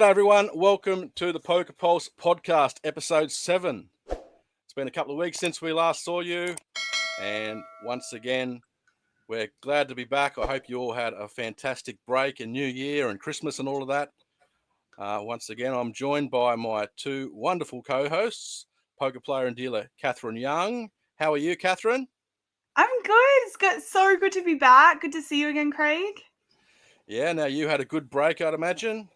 G'day everyone, welcome to the Poker Pulse podcast, episode 7. It's been a couple of weeks since we last saw you, and once again, we're glad to be back. I hope you all had a fantastic break and New Year and Christmas and all of that. Once again, I'm joined by my two wonderful co-hosts, poker player and dealer Catherine Young. How are you, Catherine? I'm good. It's so good to be back. Good to see you again, Craig. Yeah, now you had a good break, I'd imagine.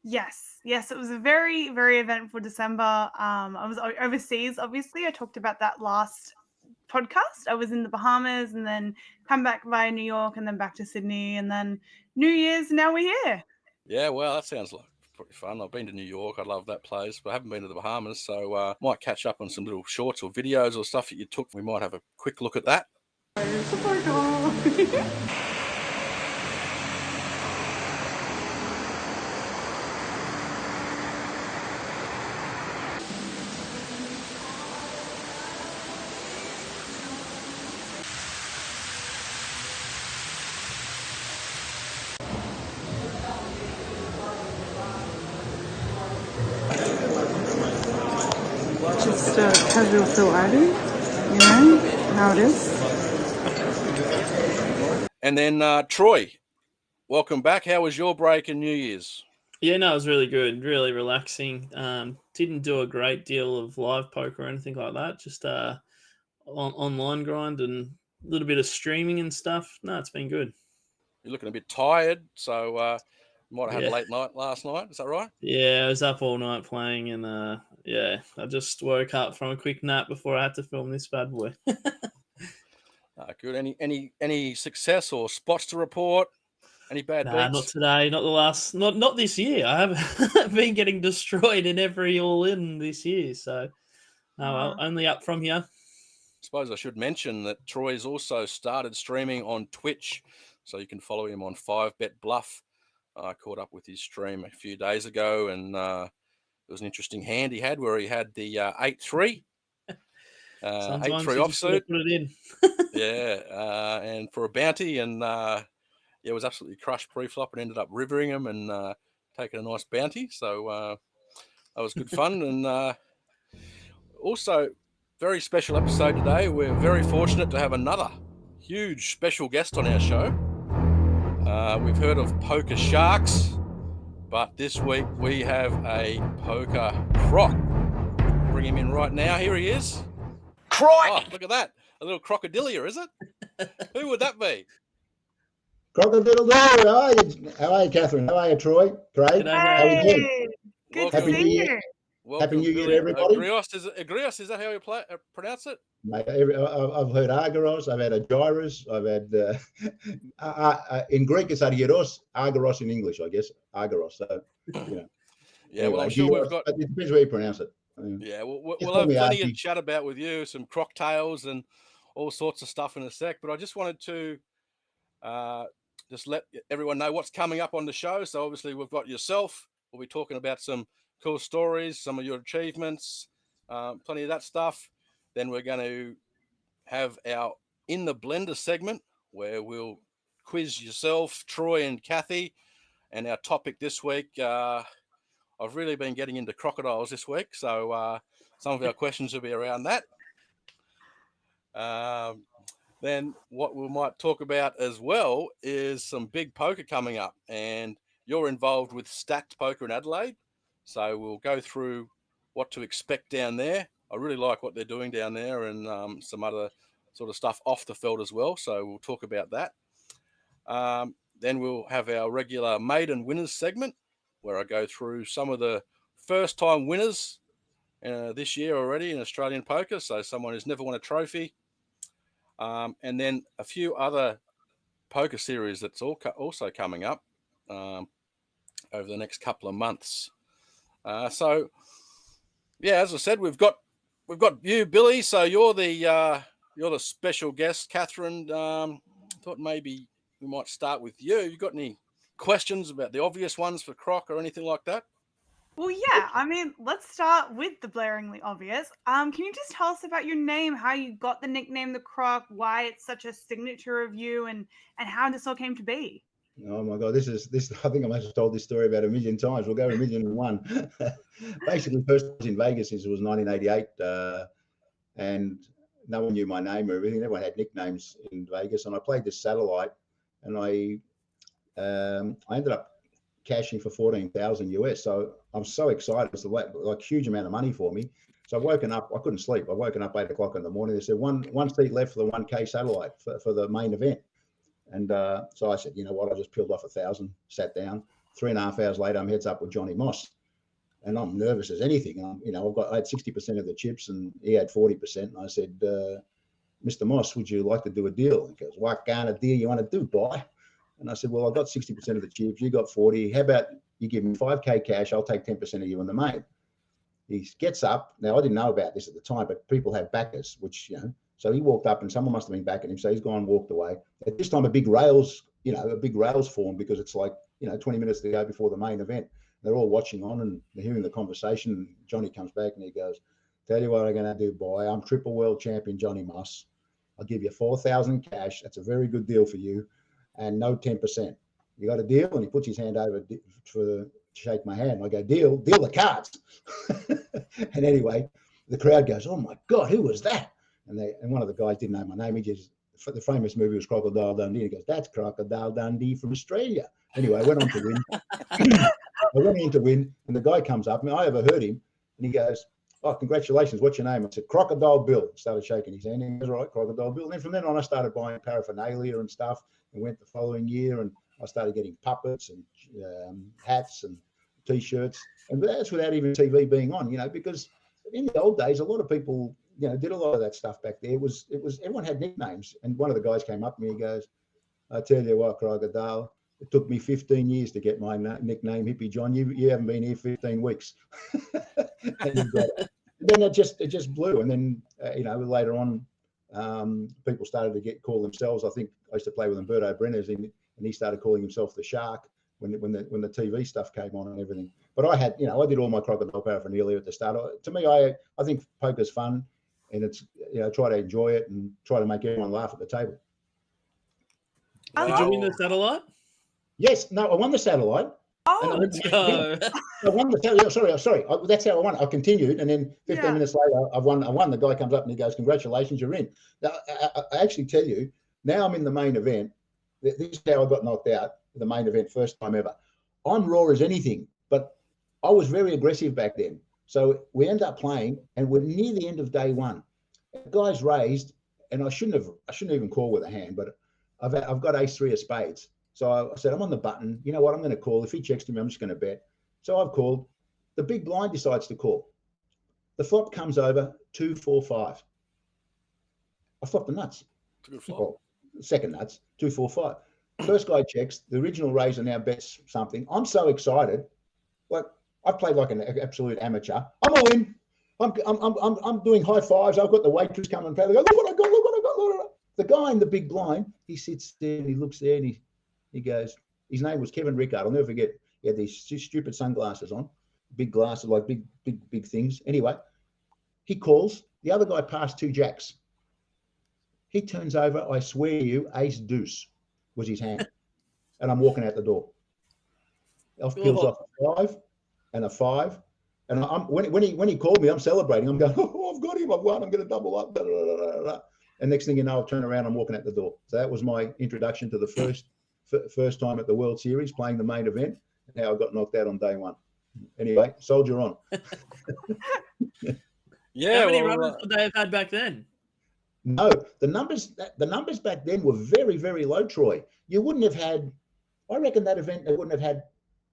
Yes, it was a very, very eventful December. I was overseas, obviously. I talked about that last podcast. I was in the Bahamas and then come back via New York and then back to Sydney and then New Year's. Now we're here. Yeah, well, that sounds like pretty fun. I've been to New York. I love that place, but I haven't been to the Bahamas. So might catch up on some little shorts or videos or stuff that you took. We might have a quick look at that. Just casual Phil Ivy, you know how it is. And then Troy, welcome back. How was your break and New Year's? Yeah, no, it was really good, really relaxing. Didn't do a great deal of live poker or anything like that. Just online grind and a little bit of streaming and stuff. No, it's been good. You're looking a bit tired, so you might have had a late night last night. Is that right? Yeah, I was up all night playing, and I just woke up from a quick nap before I had to film this bad boy. Good. Any success or spots to report? Any bad beats? Not today. Not the last. Not this year. I have been getting destroyed in every all-in this year. So, only up from here. I suppose I should mention that Troy's also started streaming on Twitch, so you can follow him on 5Bet Bluff. I caught up with his stream a few days ago, and it was an interesting hand he had where he had the 8-3. 8-3 offsuit. Put it in. Yeah, and for a bounty, and it was absolutely crushed pre-flop and ended up rivering him and taking a nice bounty. So that was good fun. And also, very special episode today. We're very fortunate to have another huge special guest on our show. We've heard of poker sharks, but this week we have a poker croc. Bring him in right now. Here he is. Croc! Oh, look at that. A little crocodilia, is it? Who would that be? Crocodile, how are you, Catherine? How are you, Troy? Craig? How are you doing? Good Happy to New see Year. you. Welcome, Happy New Year to everybody. Argyros, is that how you pronounce it? Mate, I've heard Argyros, I've had Argyros, I've had, in Greek it's Argyros, Argyros in English, I guess, Argyros. So, you know. Yeah, anyway, well, I'm sure we've got... It depends where you pronounce it. Yeah, we'll have plenty of chat about with you, some Croc Tales and all sorts of stuff in a sec, but I just wanted to just let everyone know what's coming up on the show. So obviously we've got yourself. We'll be talking about some cool stories, some of your achievements, plenty of that stuff. Then we're going to have our In the Blender segment where we'll quiz yourself, Troy and Cathy. And our topic this week, I've really been getting into crocodiles this week. So some of our questions will be around that. Then what we might talk about as well is some big poker coming up. And you're involved with Stacked Poker in Adelaide. So we'll go through what to expect down there. I really like what they're doing down there and some other sort of stuff off the field as well. So we'll talk about that. Then we'll have our regular Maiden winners segment where I go through some of the first-time winners this year already in Australian poker. So someone who's never won a trophy. And then a few other poker series that's also coming up over the next couple of months. So, yeah, as I said, we've got you, Billy. So you're the special guest, Catherine. Thought maybe we might start with you. You got any questions about the obvious ones for Croc or anything like that? Well, yeah, I mean, let's start with the blaringly obvious. Can you just tell us about your name, how you got the nickname the Croc, why it's such a signature of you, and how this all came to be? Oh my God, this. I think I must have told this story about 1 million times. We'll go 1,000,001. Basically, first I was in Vegas since it was 1988, and no one knew my name or everything. Everyone had nicknames in Vegas, and I played this satellite, and I ended up cashing for 14,000 US. So I'm so excited. It's like huge amount of money for me. So I've woken up. I couldn't sleep. I've woken up 8 o'clock in the morning. They said one seat left for the 1K satellite for the main event. And so I said, you know what? I just peeled off 1,000, sat down. 3.5 hours later, I'm heads up with Johnny Moss, and I'm nervous as anything. I had 60% of the chips, and he had 40%. And I said, Mr. Moss, would you like to do a deal? He goes, what kind of deal you want to do, boy? And I said, well, I've got 60% of the chips. You got 40. How about you give me 5K cash? I'll take 10% of you in the main. He gets up. Now, I didn't know about this at the time, but people have backers, which, so he walked up and someone must have been backing him. So he's gone and walked away. At this time, a big rails formed because it's like, 20 minutes to go before the main event. They're all watching on and they're hearing the conversation. And Johnny comes back and he goes, tell you what I'm going to do, boy. I'm triple world champion, Johnny Moss. I'll give you 4,000 cash. That's a very good deal for you. And no 10%. You got a deal? And he puts his hand over to shake my hand. I go, deal the cards. And anyway, the crowd goes, oh my God, who was that? And one of the guys didn't know my name. He just, the famous movie was Crocodile Dundee. He goes, that's Crocodile Dundee from Australia. Anyway, I went on to win. I went in to win, and the guy comes up, and I overheard him, and he goes, oh, congratulations, what's your name? I said, Crocodile Bill. Started shaking his hand. He goes, all right, Crocodile Bill. And then from then on, I started buying paraphernalia and stuff, and went the following year, and I started getting puppets and hats and T-shirts. And that's without even TV being on, because in the old days, a lot of people, did a lot of that stuff back there. It was everyone had nicknames. And one of the guys came up to me, he goes, I tell you what, Crocodile, it took me 15 years to get my nickname, Hippie John. You haven't been here 15 weeks. And then it just blew. And then, later on, people started to call themselves. I think I used to play with them, Bert Abernethy, and he started calling himself the Shark when the TV stuff came on and everything. But I had, I did all my crocodile paraphernalia at the start. To me, I think poker's fun, and it's, try to enjoy it and try to make everyone laugh at the table. Did you win the satellite? Yes. No, I won the satellite. Oh, Let's go. I won the satellite. Sorry. That's how I won. I continued, and then 15 minutes later, I won. The guy comes up and he goes, "Congratulations, you're in." Now, I actually tell you, now I'm in the main event. This is how I got knocked out. The main event, first time ever. I'm raw as anything, but I was very aggressive back then. So we end up playing, and we're near the end of day one. The guy's raised, and I shouldn't even call with a hand, but I've got ace-3 of spades. So I said, I'm on the button. You know what? I'm going to call. If he checks to me, I'm just going to bet. So I've called. The big blind decides to call. The flop comes over 2, 4, 5. I flopped the nuts. Good flop. Well, second nuts, 2, 4, 5. First guy checks. The original raiser now bets something. I'm so excited. Like, I played like an absolute amateur. I'm all in. I'm doing high fives. I've got the waitress coming and play. They go, look what I got, look what I got, look what I got. The guy in the big blind, he sits there and he looks there and he goes, his name was Kevin Rickard. I'll never forget. He had these stupid sunglasses on, big glasses, like big things. Anyway, he calls. The other guy passed 2 jacks. He turns over. I swear to you, ace deuce was his hand. And I'm walking out the door. Peels off a 5 and a 5. And when he called me, I'm celebrating. I'm going, oh, I've got him. I've won. I'm going to double up. Da, da, da, da, da. And next thing you know, I'll turn around. I'm walking out the door. So that was my introduction to the first time at the World Series, playing the main event, and how I got knocked out on day one. Anyway, soldier on. Yeah. How many runners would they have had back then? No, the numbers back then were very, very low, Troy. You wouldn't have had, I reckon that event, there would have been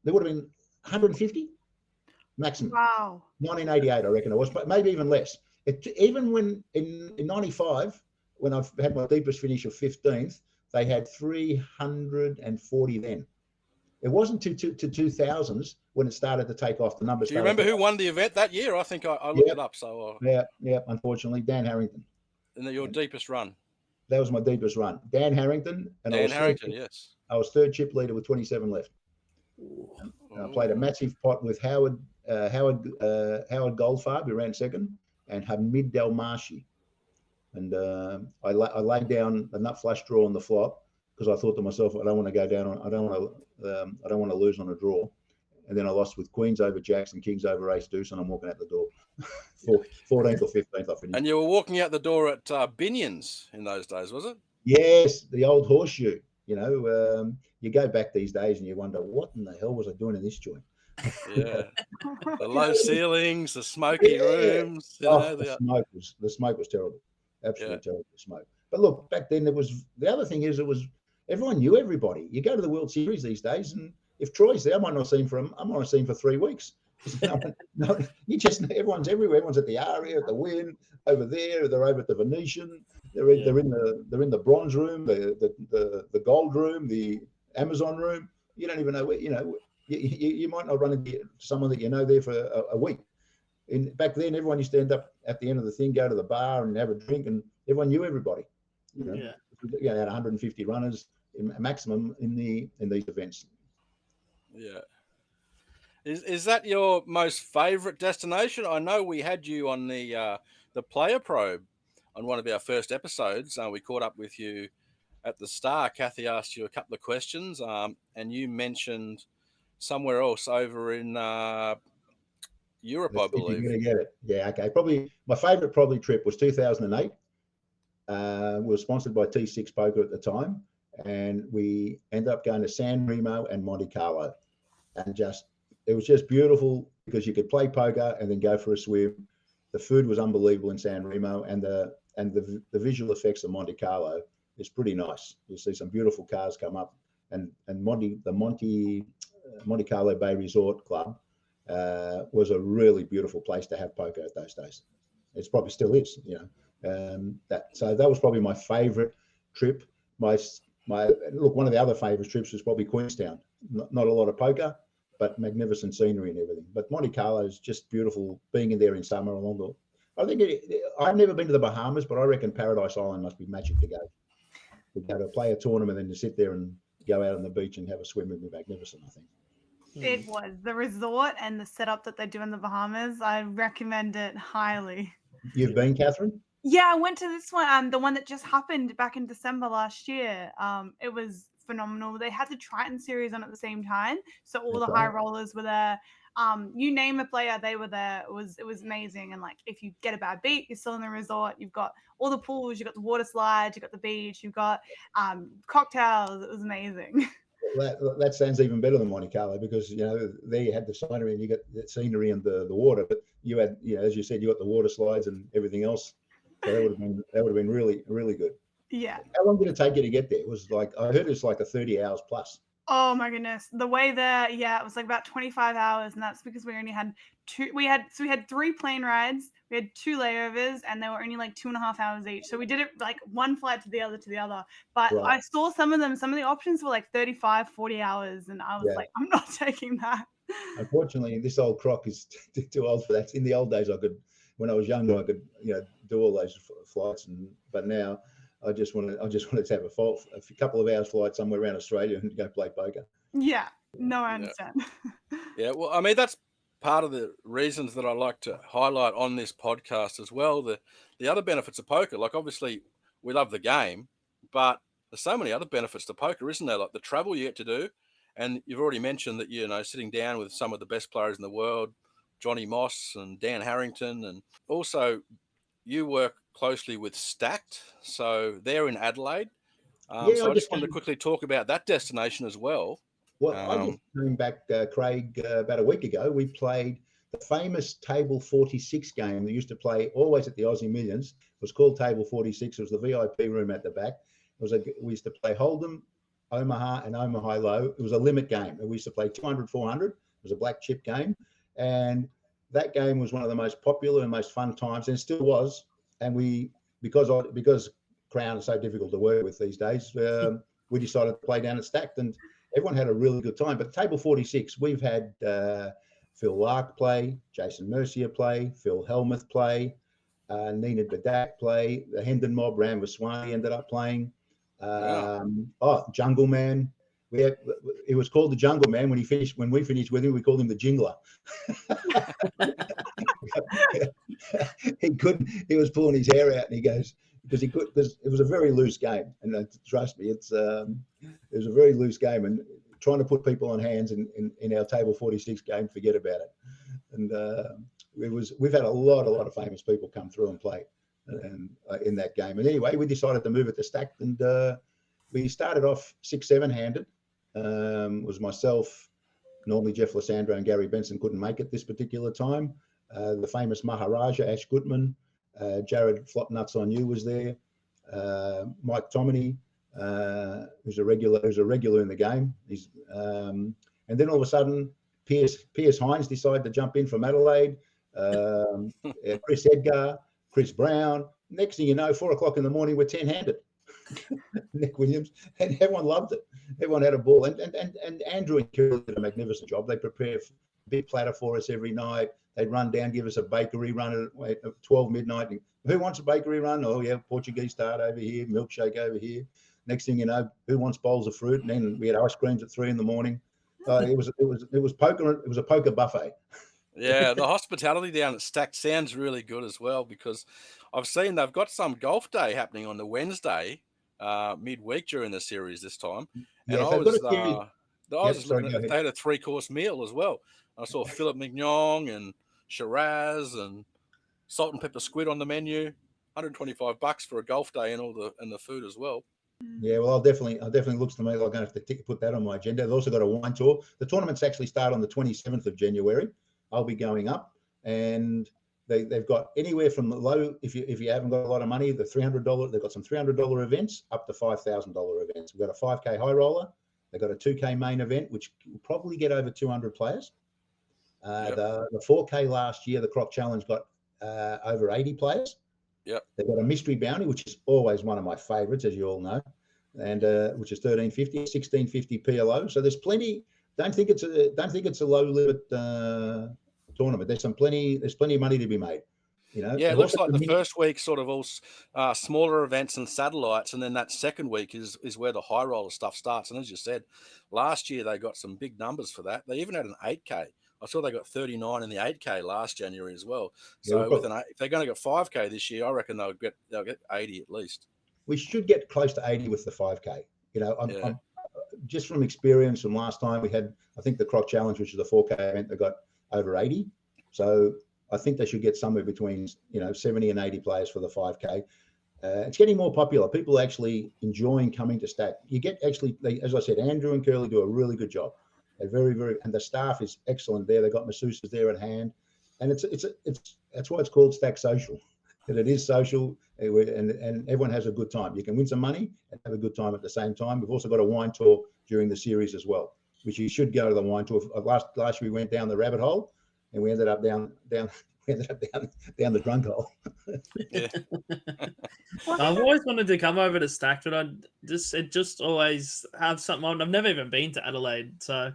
150 maximum. wow. 1988, I reckon it was, but maybe even less. Even when in 95, when I've had my deepest finish of 15th, they had 340 then. It wasn't to 2000s when it started to take off. The numbers. Do you remember who won the event that year? I think I looked it up. So yeah. Unfortunately, Dan Harrington. And your deepest run. That was my deepest run. Dan Harrington. And yes. I was third chip leader with 27 left. I played a massive pot with Howard Goldfarb, who ran second, and Hamid Delmarshi. And I laid down a nut flush draw on the flop because I thought to myself, I don't want to go down. I don't want to lose on a draw. And then I lost with Queens over Jacks and Kings over Ace Deuce, and I'm walking out the door. 14th or 15th, I finished. And you were walking out the door at Binions in those days, was it? Yes, the old horseshoe. You know, you go back these days and you wonder, what in the hell was I doing in this joint? Yeah, the low ceilings, the smoky rooms. You know, the smoke was terrible, absolutely terrible smoke. But look, back then the other thing is everyone knew everybody. You go to the World Series these days, and if Troy's there, I might not see him for 3 weeks. You just know everyone's everywhere. Everyone's at the Aria, at the Wynn, over there. They're over at the Venetian. They're in the bronze room, the gold room, the Amazon room. You don't even know where. You know, you might not run into someone that you know there for a week. Back then, everyone used to end up at the end of the thing, go to the bar and have a drink, and everyone knew everybody. You know, you had 150 runners maximum in these events. Yeah. Is that your most favourite destination? I know we had you on the Player Probe on one of our first episodes. We caught up with you at the Star. Cathy asked you a couple of questions, and you mentioned somewhere else over in Europe, I believe. You're going to get it. Yeah, okay. Probably my favourite trip was 2008. We were sponsored by T6 Poker at the time, and we ended up going to San Remo and Monte Carlo, and it was just beautiful because you could play poker and then go for a swim. The food was unbelievable in San Remo, and the visual effects of Monte Carlo is pretty nice. You see some beautiful cars come up, and the Monte Carlo Bay Resort Club was a really beautiful place to have poker at those days. It probably still is, you know. So that was probably my favourite trip. One of the other favourite trips was probably Queenstown. Not a lot of poker, but magnificent scenery and everything. But Monte Carlo is just beautiful. Being in there in summer I think I've never been to the Bahamas, but I reckon Paradise Island must be magic to go. To go to play a tournament and to sit there and go out on the beach and have a swim would be magnificent, I think. It was the resort and the setup that they do in the Bahamas. I recommend it highly. You've been, Catherine? Yeah, I went to this one, the one that just happened back in December last year. It was phenomenal. They had the Triton series on at the same time, so all the high rollers were there. You name a player, they were there. It was amazing. And like, if you get a bad beat, you're still in the resort. You've got all the pools, you've got the water slides, you've got the beach, you've got cocktails. It was amazing. That sounds even better than Monte Carlo, because you know there you had the scenery and you got the scenery and the water, but you had, you know, as you said, you got the water slides and everything else. So that would have been really, really good. Yeah. How long did it take you to get there? It was like, I heard it's like a 30 hours plus. Oh my goodness. The way there, it was like about 25 hours, and that's because we only had we had 3 plane rides, we had 2 layovers, and they were only like 2.5 hours each. So we did it like one flight to the other. But right. I saw some of the options were like 35, 40 hours, and I was like, I'm not taking that. Unfortunately, this old Croc is too old for that. In the old days, when I was younger, I could, you know, do all those flights, but now I just wanted to have a couple of hours flight somewhere around Australia and go play poker. Yeah, no, I understand. Yeah, well, I mean, that's part of the reasons that I like to highlight on this podcast as well. The other benefits of poker, like obviously we love the game, but there's so many other benefits to poker, isn't there? Like the travel you get to do, and you've already mentioned that, you know, sitting down with some of the best players in the world, Johnny Moss and Dan Harrington, and also you work closely with Stacked, so they're in Adelaide. So I just wanted to quickly talk about that destination as well. Well, I just came back, Craig, about a week ago. We played the famous Table 46 game that used to play always at the Aussie Millions. It was called Table 46. It was the VIP room at the back. We used to play Hold'em, Omaha, and Omaha Low. It was a limit game. We used to play 200, 400. It was a black chip game. And that game was one of the most popular and most fun times, and it still was. And because Crown is so difficult to work with these days, we decided to play down at Stacked, and everyone had a really good time. But Table 46, we've had Phil Lark play, Jason Mercier play, Phil Helmuth play, Nina Bedak play, the Hendon Mob, Ram Vaswani ended up playing. Jungle Man. It was called the Jungle Man when we finished with him. We called him the Jingler. He was pulling his hair out, and he goes, because it was a very loose game, and trust me, it was a very loose game, and trying to put people on hands in our table 46 game, forget about it. And we've had a lot of famous people come through and play in that game. And anyway, we decided to move it to stacked, and we started off 6-7 handed. It was myself. Normally Jeff Lysandro and Gary Benson couldn't make it this particular time. The famous Maharaja, Ash Goodman, Jared Flopnuts on You was there. Mike Tomini, who's a regular in the game. And then all of a sudden, Piers Hines decided to jump in from Adelaide. Chris Edgar, Chris Brown. Next thing you know, 4 o'clock in the morning, we're 10-handed. Nick Williams, and everyone loved it. Everyone had a ball, and Andrew and Curly did a magnificent job. They prepare a big platter for us every night. They'd run down, give us a bakery run at 12 midnight. And, who wants a bakery run? Oh yeah, Portuguese tart over here, milkshake over here. Next thing you know, who wants bowls of fruit? And then we had ice creams at 3 in the morning. It was poker. It was a poker buffet. Yeah, the hospitality down at Stack sounds really good as well, because I've seen they've got some golf day happening on the Wednesday midweek during the series this time. And Yes, I was looking at, they had a 3-course meal as well. I saw Philip Mignon and Shiraz and salt and pepper squid on the menu. $125 for a golf day and the food as well. Yeah, well, I'll definitely looks to me like I'm going to have to put that on my agenda. They've also got a wine tour. The tournaments actually start on the 27th of January. I'll be going up, and they've got anywhere from the low, if you haven't got a lot of money, the $300, they've got some $300 events up to $5,000 events. We've got a 5K high roller. They've got a 2K main event, which will probably get over 200 players. The 4K last year, the Croc Challenge got over 80 players. Yep. They've got a mystery bounty, which is always one of my favorites, as you all know, and which is $1,350, $1,650 PLO. So there's plenty. Don't think it's a low limit tournament. There's plenty of money to be made. You know. Yeah, it looks like the first week sort of all smaller events and satellites, and then that second week is where the high roller stuff starts. And as you said, last year they got some big numbers for that. They even had an 8K. I saw they got 39 in the 8K last January as well. So if they're going to get 5K this year, I reckon they'll get 80 at least. We should get close to 80 with the 5K. You know, I'm just from experience from last time we had, I think the Croc Challenge, which is the 4K event, they got over 80. So I think they should get somewhere between 70 and 80 players for the 5K. It's getting more popular. People are actually enjoying coming to Stack. You get as I said, Andrew and Curly do a really good job. They're very, very, and the staff is excellent there. They've got masseuses there at hand, and that's why it's called Stack Social. That it is social, and everyone has a good time. You can win some money and have a good time at the same time. We've also got a wine tour during the series as well, which you should go to the wine tour. Last year we went down the rabbit hole, and we ended up down the drunk hole. Yeah. I've always wanted to come over to Stack, but it just always have something on. I've never even been to Adelaide, so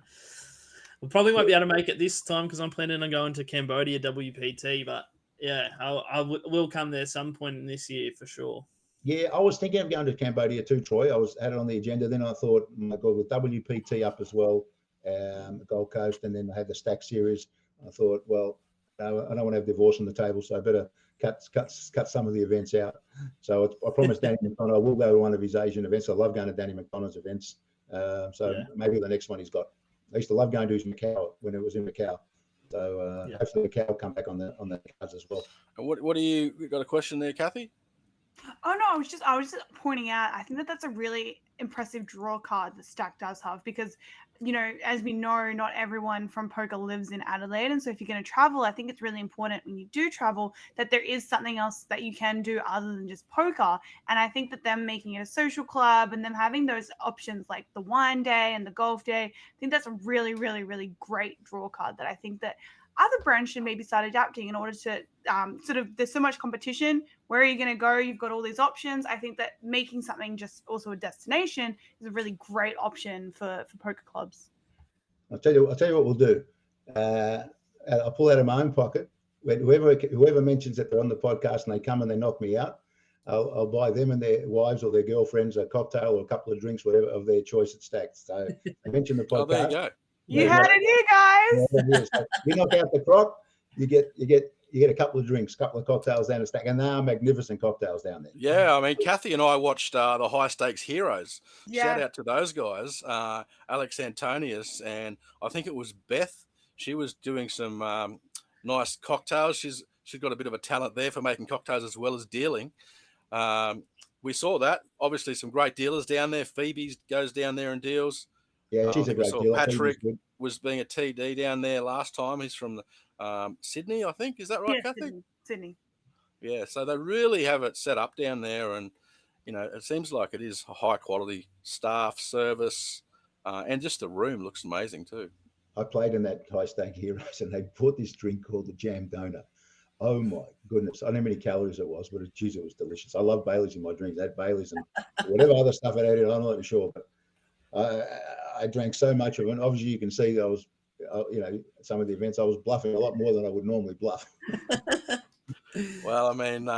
we probably won't be able to make it this time because I'm planning on going to Cambodia WPT. But yeah, I will come there some point in this year for sure. Yeah, I was thinking of going to Cambodia too, Troy. had it on the agenda. Then I thought, my God, with WPT up as well, the Gold Coast, and then I had the Stack series. I thought, well, I don't want to have divorce on the table, so I better cut some of the events out. So I promised Danny McDonough I will go to one of his Asian events. I love going to Danny McDonough's events. Maybe the next one he's got. I used to love going to his Macau when it was in Macau. So hopefully Macau will come back on the cards as well. And what do you got a question there, Cathy? Oh no, I was just pointing out. I think that's a really impressive draw card that Stack does have, because, as we know, not everyone from poker lives in Adelaide, and so if you're going to travel, I think it's really important when you do travel that there is something else that you can do other than just poker. And I think that them making it a social club and them having those options like the wine day and the golf day, I think that's a really, really, really great draw card that I think that other brands should maybe start adapting in order to there's so much competition. Where are you going to go? You've got all these options. I think that making something just also a destination is a really great option for poker clubs. I'll tell you what we'll do. I'll pull out of my own pocket. Whoever mentions that they're on the podcast and they come and they knock me out, I'll buy them and their wives or their girlfriends a cocktail or a couple of drinks, whatever of their choice at Stack. So I mentioned the podcast. Oh, there you go. You heard it here, guys. You knock out the Croc, you you get a couple of drinks, a couple of cocktails down the stack, and they are magnificent cocktails down there. Yeah, I mean, Cathy and I watched the High Stakes Heroes. Yeah. Shout out to those guys, Alex Antonius, and I think it was Beth. She was doing some nice cocktails. She's got a bit of a talent there for making cocktails as well as dealing. We saw that. Obviously, some great dealers down there. Phoebe goes down there and deals. Yeah, she's a great dealer. Patrick was being a TD down there last time. He's from Sydney, I think. Is that right, Yeah, Cathy? Sydney. Yeah, so they really have it set up down there, and it seems like it is high quality staff, service, and just the room looks amazing too. I played in that High Stake Heroes, and they bought this drink called the Jam Donut. Oh my goodness! I don't know how many calories it was, but geez, it was delicious. I love Baileys in my drinks. I had Baileys and whatever other stuff I had in, I'm not sure, but I drank so much of it. Obviously, you can see that I was, some of the events I was bluffing a lot more than I would normally bluff. Well, I mean,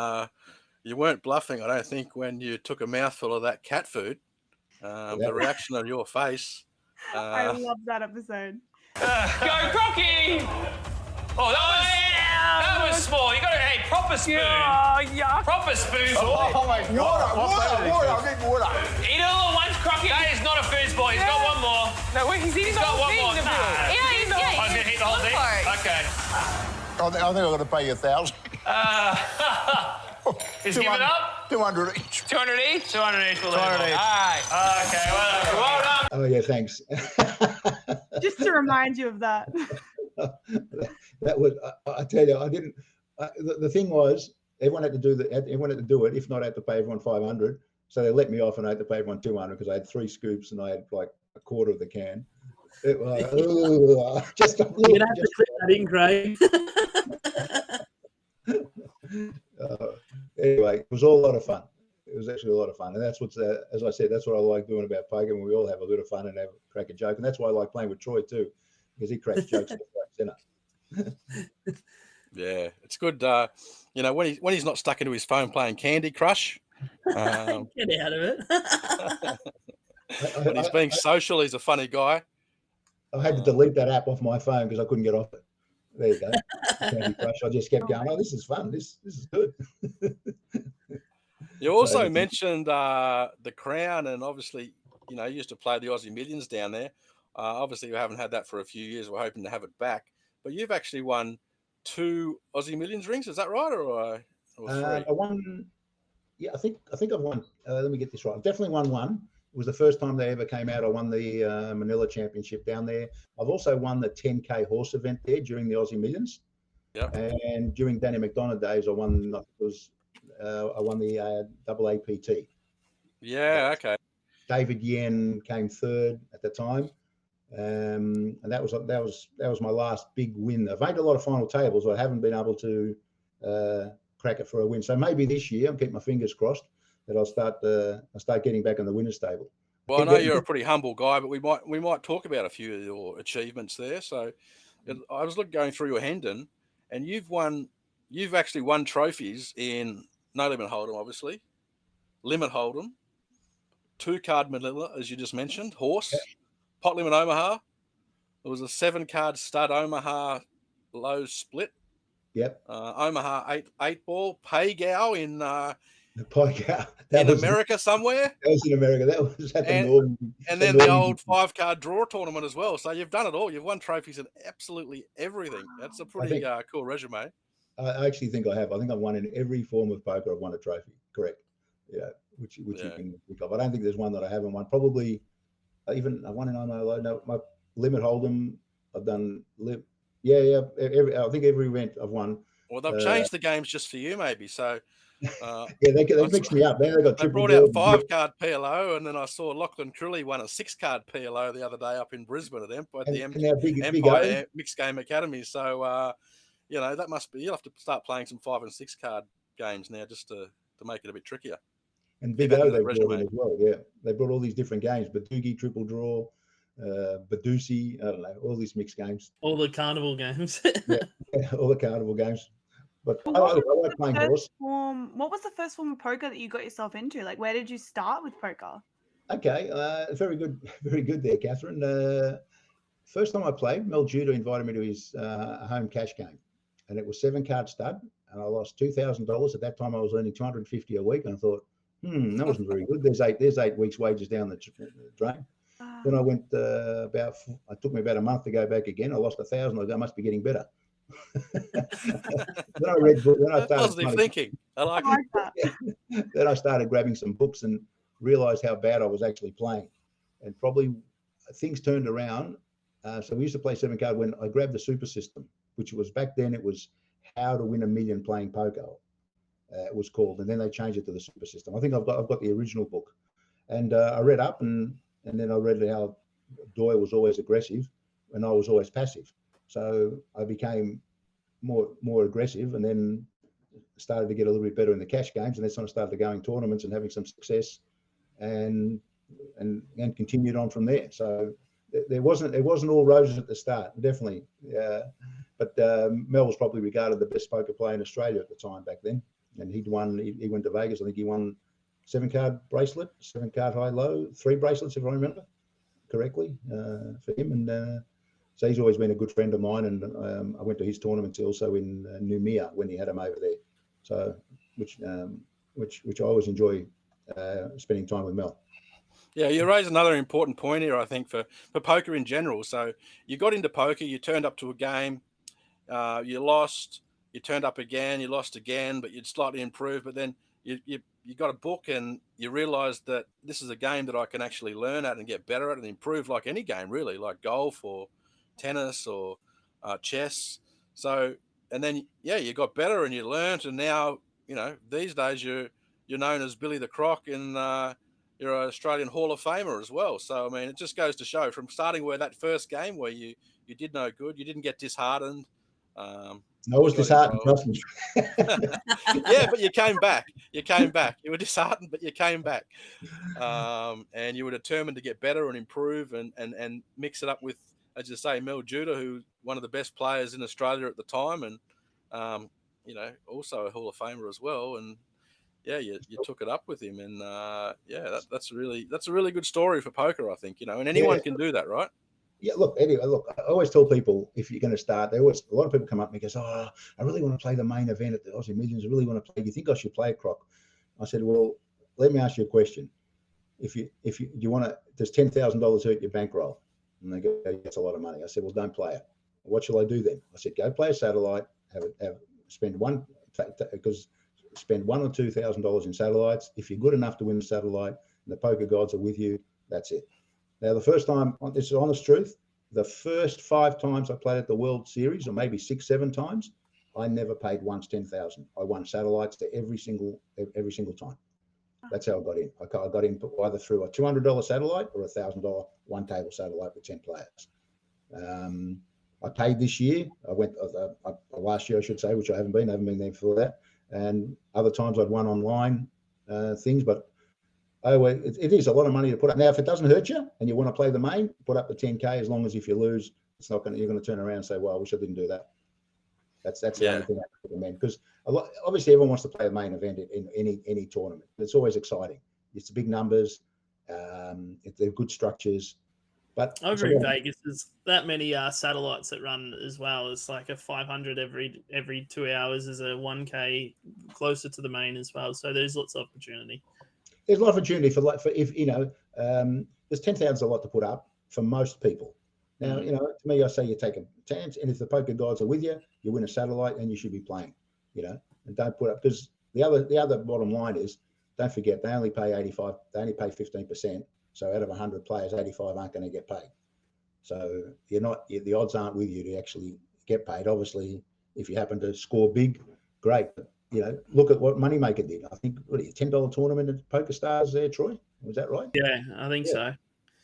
you weren't bluffing, I don't think, when you took a mouthful of that cat food. The reaction on your face. I love that episode. Go, Crocky! Oh, that was small. You got a proper spoon. Yeah. Proper spoon. Oh my God. Water. I need water. Eat it all at once, Crocky. That is not a foosball. He's got one more. No, wait, he's eating the got whole one thing. more. Nah. I was going to eat the whole thing. Okay. I think I've got to pay you 1,000. He's giving up? 200 each. 200 each? 200 each. 200 each. All right. Okay, well done. Oh yeah, thanks. Just to remind you of that. That was, I tell you, I didn't. The thing was, everyone had to do it. If not, I had to pay everyone 500. So they let me off, and I had to pay everyone 200 because I had 3 scoops and I had like a quarter of the can. It was just. You're gonna have to clip that in, Craig. Anyway, it was all a lot of fun. It was actually a lot of fun, and that's what's as I said, that's what I like doing about poker. When we all have a bit of fun and have crack a joke, and that's why I like playing with Troy too, because he cracks jokes left, right, centre. Yeah, it's good. When he's not stuck into his phone playing Candy Crush. Get out of it. When he's being social, he's a funny guy. I had to delete that app off my phone because I couldn't get off it. There you go. Candy Crush. I just kept going. Oh, this is fun. This is good. You also mentioned the Crown, and obviously, you used to play the Aussie Millions down there. Obviously, we haven't had that for a few years. We're hoping to have it back. But you've actually won 2 Aussie Millions rings. Is that right, or 3? I won. Yeah, I think I've won. Let me get this right. I've definitely won 1. It was the first time they ever came out. I won the Manila Championship down there. I've also won the 10K horse event there during the Aussie Millions. Yeah. And during Danny McDonough days, I won the APLPT. Yeah. Okay. David Yen came 3rd at the time, and that was my last big win. I've made a lot of final tables. I haven't been able to crack it for a win. So maybe this year, I'm keeping my fingers crossed that I'll start getting back in the winners table. Well, I know you're a pretty humble guy, but we might talk about a few of your achievements there. So I was going through your Hendon, and you've actually won trophies in no limit hold'em, obviously, limit hold'em, 2-card Manila, as you just mentioned, horse, pot limit Omaha. There was a 7-card stud Omaha low split. Yep. Omaha 8 ball pay gow in America somewhere. That was in America. That was at the Northern. And then the old 5-card draw tournament as well. So you've done it all. You've won trophies in absolutely everything. That's a pretty cool resume. I actually think I have. I think I've won in every form of poker. I've won a trophy. Correct. Yeah. Which you can think of. I don't think there's one that I haven't won. Probably I won in Omaha low. No, my limit hold'em. I've done Yeah. I think every event I've won. Well, they've changed the games just for you, maybe. So, they mixed me up. They brought out 5-card PLO, and then I saw Lachlan Crilly won a 6-card PLO the other day up in Brisbane at the Empire Mixed Game Academy. So, that must be. You'll have to start playing some 5- and 6-card games now just to make it a bit trickier. And Big O they brought in as well. Yeah, they brought all these different games: Badugi, Triple Draw, Badusi. I don't know, all these mixed games. All the carnival games. All the carnival games. But I like playing horse. What was the first form of poker that you got yourself into? Like, where did you start with poker? Okay, very good there, Catherine. First time I played, Mel Judah invited me to his home cash game. and it was 7-card stud, and I lost $2,000. At that time, I was earning $250 a week, and I thought, that wasn't very good. There's 8 weeks' wages down the drain. Then I went it took me about a month to go back again. I lost $1,000. I go, I must be getting better. Then I read books. Then I started positive thinking. I like that. Then I started grabbing some books and realized how bad I was actually playing. And probably things turned around. So we used to play 7-card when I grabbed the super system, which was back then, it was How to Win $1 Million Playing Poker. It was called, and then they changed it to the super system. I think I've got the original book, and I read up, and then I read how Doyle was always aggressive, and I was always passive. So I became more aggressive, and then started to get a little bit better in the cash games, and then sort of started going tournaments and having some success, and continued on from there. So it wasn't all roses at the start, definitely. But Mel was probably regarded the best poker player in Australia at the time back then, and he went to Vegas. I think he won 7-card bracelet, 7-card high-low, 3 bracelets if I remember correctly for him. And so he's always been a good friend of mine, and I went to his tournaments also in Noumea when he had him over there. So which I always enjoy spending time with Mel. Yeah, you raise another important point here, I think, for poker in general. So you got into poker, you turned up to a game, you lost, you turned up again, you lost again, but you'd slightly improved. But then you got a book and you realized that this is a game that I can actually learn at and get better at and improve, like any game, really, like golf or tennis or chess. So, and then, you got better and you learned, and now, these days you're known as Billy the Croc, and you're an Australian Hall of Famer as well. So, I mean, it just goes to show from starting where that first game where you did no good, you didn't get disheartened. I was disheartened, trust me. Yeah, but you came back. You were disheartened, but you came back. And you were determined to get better and improve and mix it up with, as you say, Mel Judah, who's one of the best players in Australia at the time, and also a Hall of Famer as well. And you took it up with him, and that's a really good story for poker, I think. And anyone can do that, right? Yeah, look, anyway, I always tell people, if you're going to start, a lot of people come up and go, I really want to play the main event at the Aussie Millions. I really want to play. Do you think I should play a Croc? I said, well, let me ask you a question. If you want to, does $10,000 hurt your bankroll? And they go, that's a lot of money. I said, well, don't play it. What shall I do then? I said, go play a satellite, spend $1,000 or $2,000 in satellites. If you're good enough to win the satellite and the poker gods are with you, that's it. Now, the first time, this is honest truth, the first 5 times I played at the World Series, or maybe 6, 7 times, I never paid once $10,000. I won satellites to every single time. That's how I got in. I got in either through a $200 satellite or a $1,000 one-table satellite with 10 players. I paid this year. I went last year, I should say, which I haven't been there for that. And other times I'd won online things, but it is a lot of money to put up. Now, if it doesn't hurt you and you want to play the main, put up the 10K. As long as if you lose, you're going to turn around and say, well, I wish I didn't do that. That's the only thing I recommend, because obviously everyone wants to play a main event in any tournament. It's always exciting. It's big numbers. They're good structures. But over in Vegas, there's that many satellites that run as well. It's like a 500 every 2 hours. Is a 1K closer to the main as well. So there's lots of opportunity. There's a lot of opportunity for if there's 10,000 a lot to put up for most people. Now, to me, I say you take a chance, and if the poker gods are with you, you win a satellite, and you should be playing. And don't put up, because the other bottom line is, don't forget, they only pay 85. They only pay 15%. So out of 100 players, 85 aren't going to get paid. So the odds aren't with you to actually get paid. Obviously, if you happen to score big, great. But, look at what Moneymaker did. I think $10 tournament at Poker Stars there, Troy. Was that right? Yeah, I think so.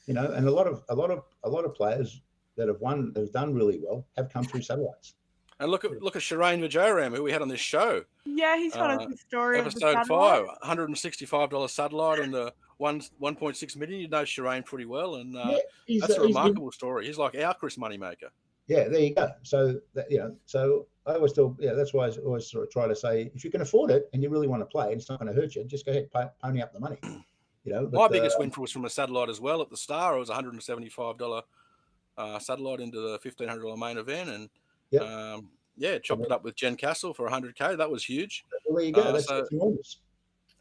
And a lot of players that have done really well have come through satellites. And look at Shireen Vajoram, who we had on this show. Yeah, he's told us the story of the episode satellite. 5, $165 satellite and the 1.6 million. You know Shireen pretty well, and that's a remarkable story. He's like our Chris Moneymaker. Yeah, there you go. So so I always tell, that's why I always sort of try to say, if you can afford it and you really want to play, and it's not going to hurt you, just go ahead, pony up the money. But, my biggest win was from a satellite as well at the Star. It was $175 satellite into the $1,500 main event, and chopped it up with Jen Castle for 100K. That was huge. Well, there you go. That's enormous.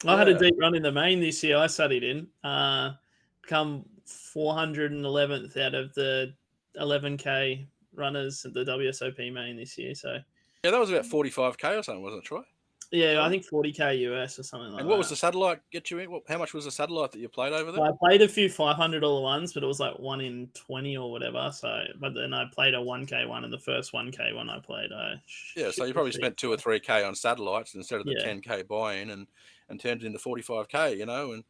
I had a deep run in the main this year. I studied in. Come 411th out of the 11K runners at the WSOP main this year. So yeah, that was about 45K or something, wasn't it, Troy? Yeah, I think 40K US or something like that. And what was the satellite get you in? How much was the satellite that you played over there? I played a few $500 ones, but it was like 1 in 20 or whatever. So, but then I played a 1K one, and the first 1K one I played, so you probably spent 2 or 3K on satellites instead of the 10K buy-in, and turned it into 45K. And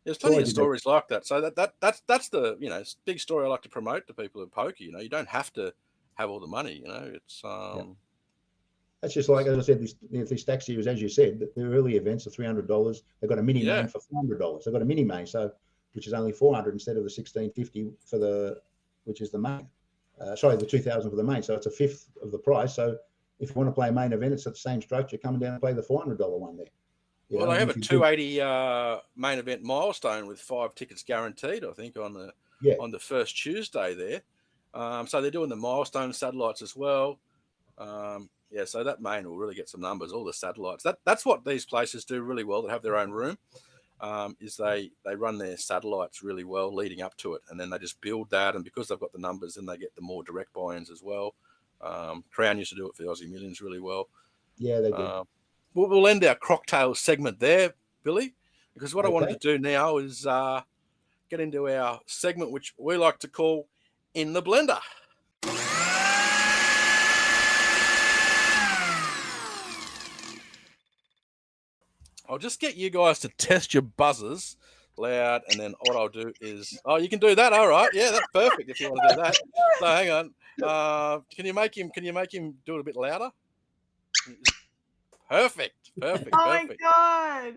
there's plenty of stories like that. So that's the big story I like to promote to people in poker. You don't have to have all the money. It's That's just like, as I said, these stack series, as you said, the early events are $300. They've got a mini main for $400. They've got a mini main, which is only $400 instead of the $1,650 which is the main. The 2,000 for the main. So it's a fifth of the price. So if you want to play a main event, it's at the same structure. Come down and play the $400 one there. They have a 280 main event milestone with 5 tickets guaranteed, I think, on the first Tuesday there. So they're doing the milestone satellites as well. So that main will really get some numbers, all the satellites. That's what these places do really well that have their own room, is they run their satellites really well leading up to it. And then they just build that. And because they've got the numbers, then they get the more direct buy-ins as well. Crown used to do it for the Aussie Millions really well. Yeah, they do. We'll end our Croc Tales segment there, Billy, because what I wanted to do now is get into our segment, which we like to call In the Blender. I'll just get you guys to test your buzzers loud, and then what I'll do is... Oh, you can do that? All right. Yeah, that's perfect if you want to do that. So hang on. Can you make him do it a bit louder? Perfect. Oh my God.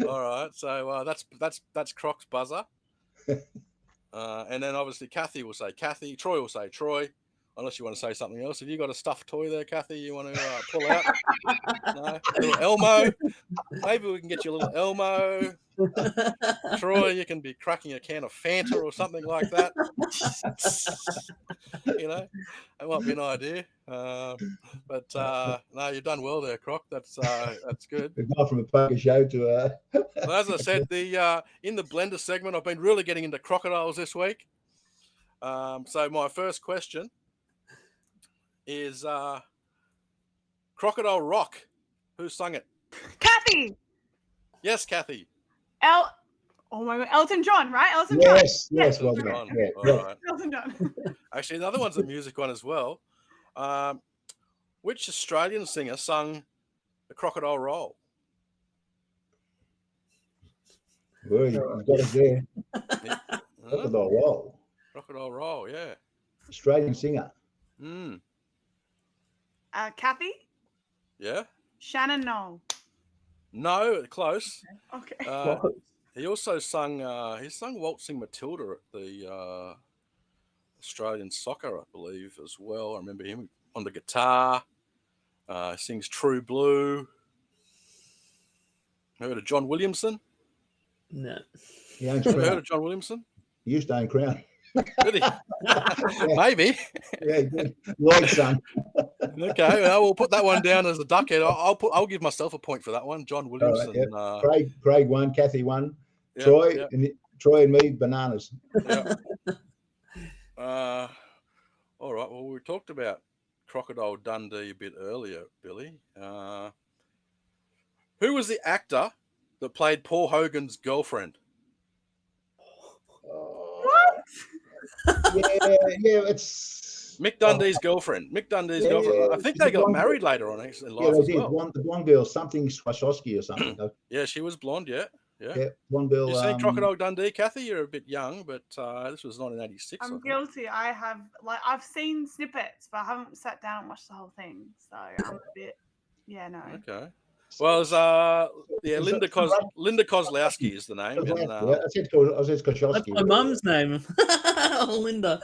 All right. So that's Croc's buzzer. And then obviously Cathy will say Cathy. Troy will say Troy. Unless you want to say something else. Have you got a stuffed toy there, Cathy, you want to pull out? No? A little Elmo? Maybe we can get you a little Elmo. Troy, you can be cracking a can of Fanta or something like that. That might be an idea. But no, you've done well there, Croc. That's good. We've gone from a poker show to Well, as I said, in the blender segment, I've been really getting into crocodiles this week. So my first question is Crocodile Rock. Who sung it? Cathy. Yes, Cathy. Oh my God, Elton John, right? Elton John. Yes. Well done. Yeah, all right. Elton John. Actually, the other one's a music one as well. Which Australian singer sung The Crocodile Roll? Well, you've got it there. Crocodile Roll. Crocodile Roll, yeah. Australian singer. Cathy. Yeah. Shannon Knoll. No, close. Okay. He also sung Waltzing Matilda at the Australian Soccer, I believe, as well. I remember him on the guitar. Sings True Blue. Heard of John Williamson? No. He owns Ever Crown. heard of John Williamson? He used to own Crown. Did he? Maybe. Yeah, he did. Lloyd's son. Okay, well, we'll put that one down as a duckhead. I'll give myself a point for that one. John Williamson. Right, Craig won. Cathy won. Yeah, Troy and me, bananas. Yeah. All right. Well, we talked about Crocodile Dundee a bit earlier, Billy. Who was the actor that played Paul Hogan's girlfriend? What? Yeah, it's Mick Dundee's girlfriend. Mick Dundee's girlfriend. I think they got married later on actually in life they as did. well. The blonde girl, something Swashowski or something. Yeah, she was blonde. Yeah. Blonde girl. You seen Crocodile Dundee, Cathy? You're a bit young, but this was 1986. I'm guilty. I've seen snippets, but I haven't sat down and watched the whole thing. So I'm a bit, no. Okay. Well, it's Linda Kozlowski is the name. And, I said Koshowski. That's my mum's name. Linda.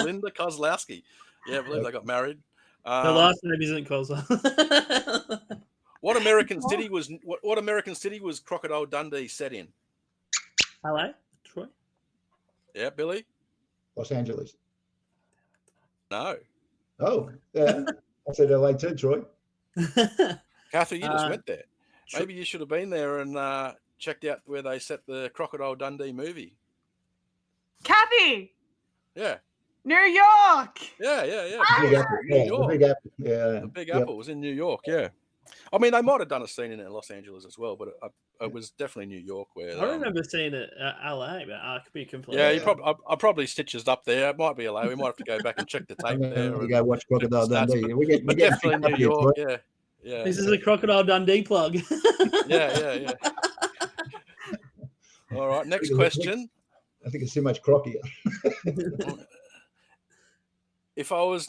Linda Kozlowski. Yeah, I believe they got married. The last name isn't Kozlowski. What American city was Crocodile Dundee set in? Hello, Troy. Yeah, Billy. Los Angeles. No. Oh, yeah. I said LA too, Troy. Cathy, you just went there. Tr- Maybe you should have been there and checked out where they set the Crocodile Dundee movie. Cathy, Yeah. New York. Yeah. Big Apple. New Yeah, York. the Big Apple. Yeah. The Big Yep. Apple was in New York, yeah. I mean, they might have done a scene in Los Angeles as well, but it was definitely New York where. I remember seeing it at LA, but I could be completely. Yeah, I probably stitches up there. It might be LA. We might have to go back and check the tape there. We go watch Crocodile Dundee. But definitely New York. Yeah. This is a Crocodile Dundee plug. Yeah. All right, next question. I think it's too much Crocky. If I was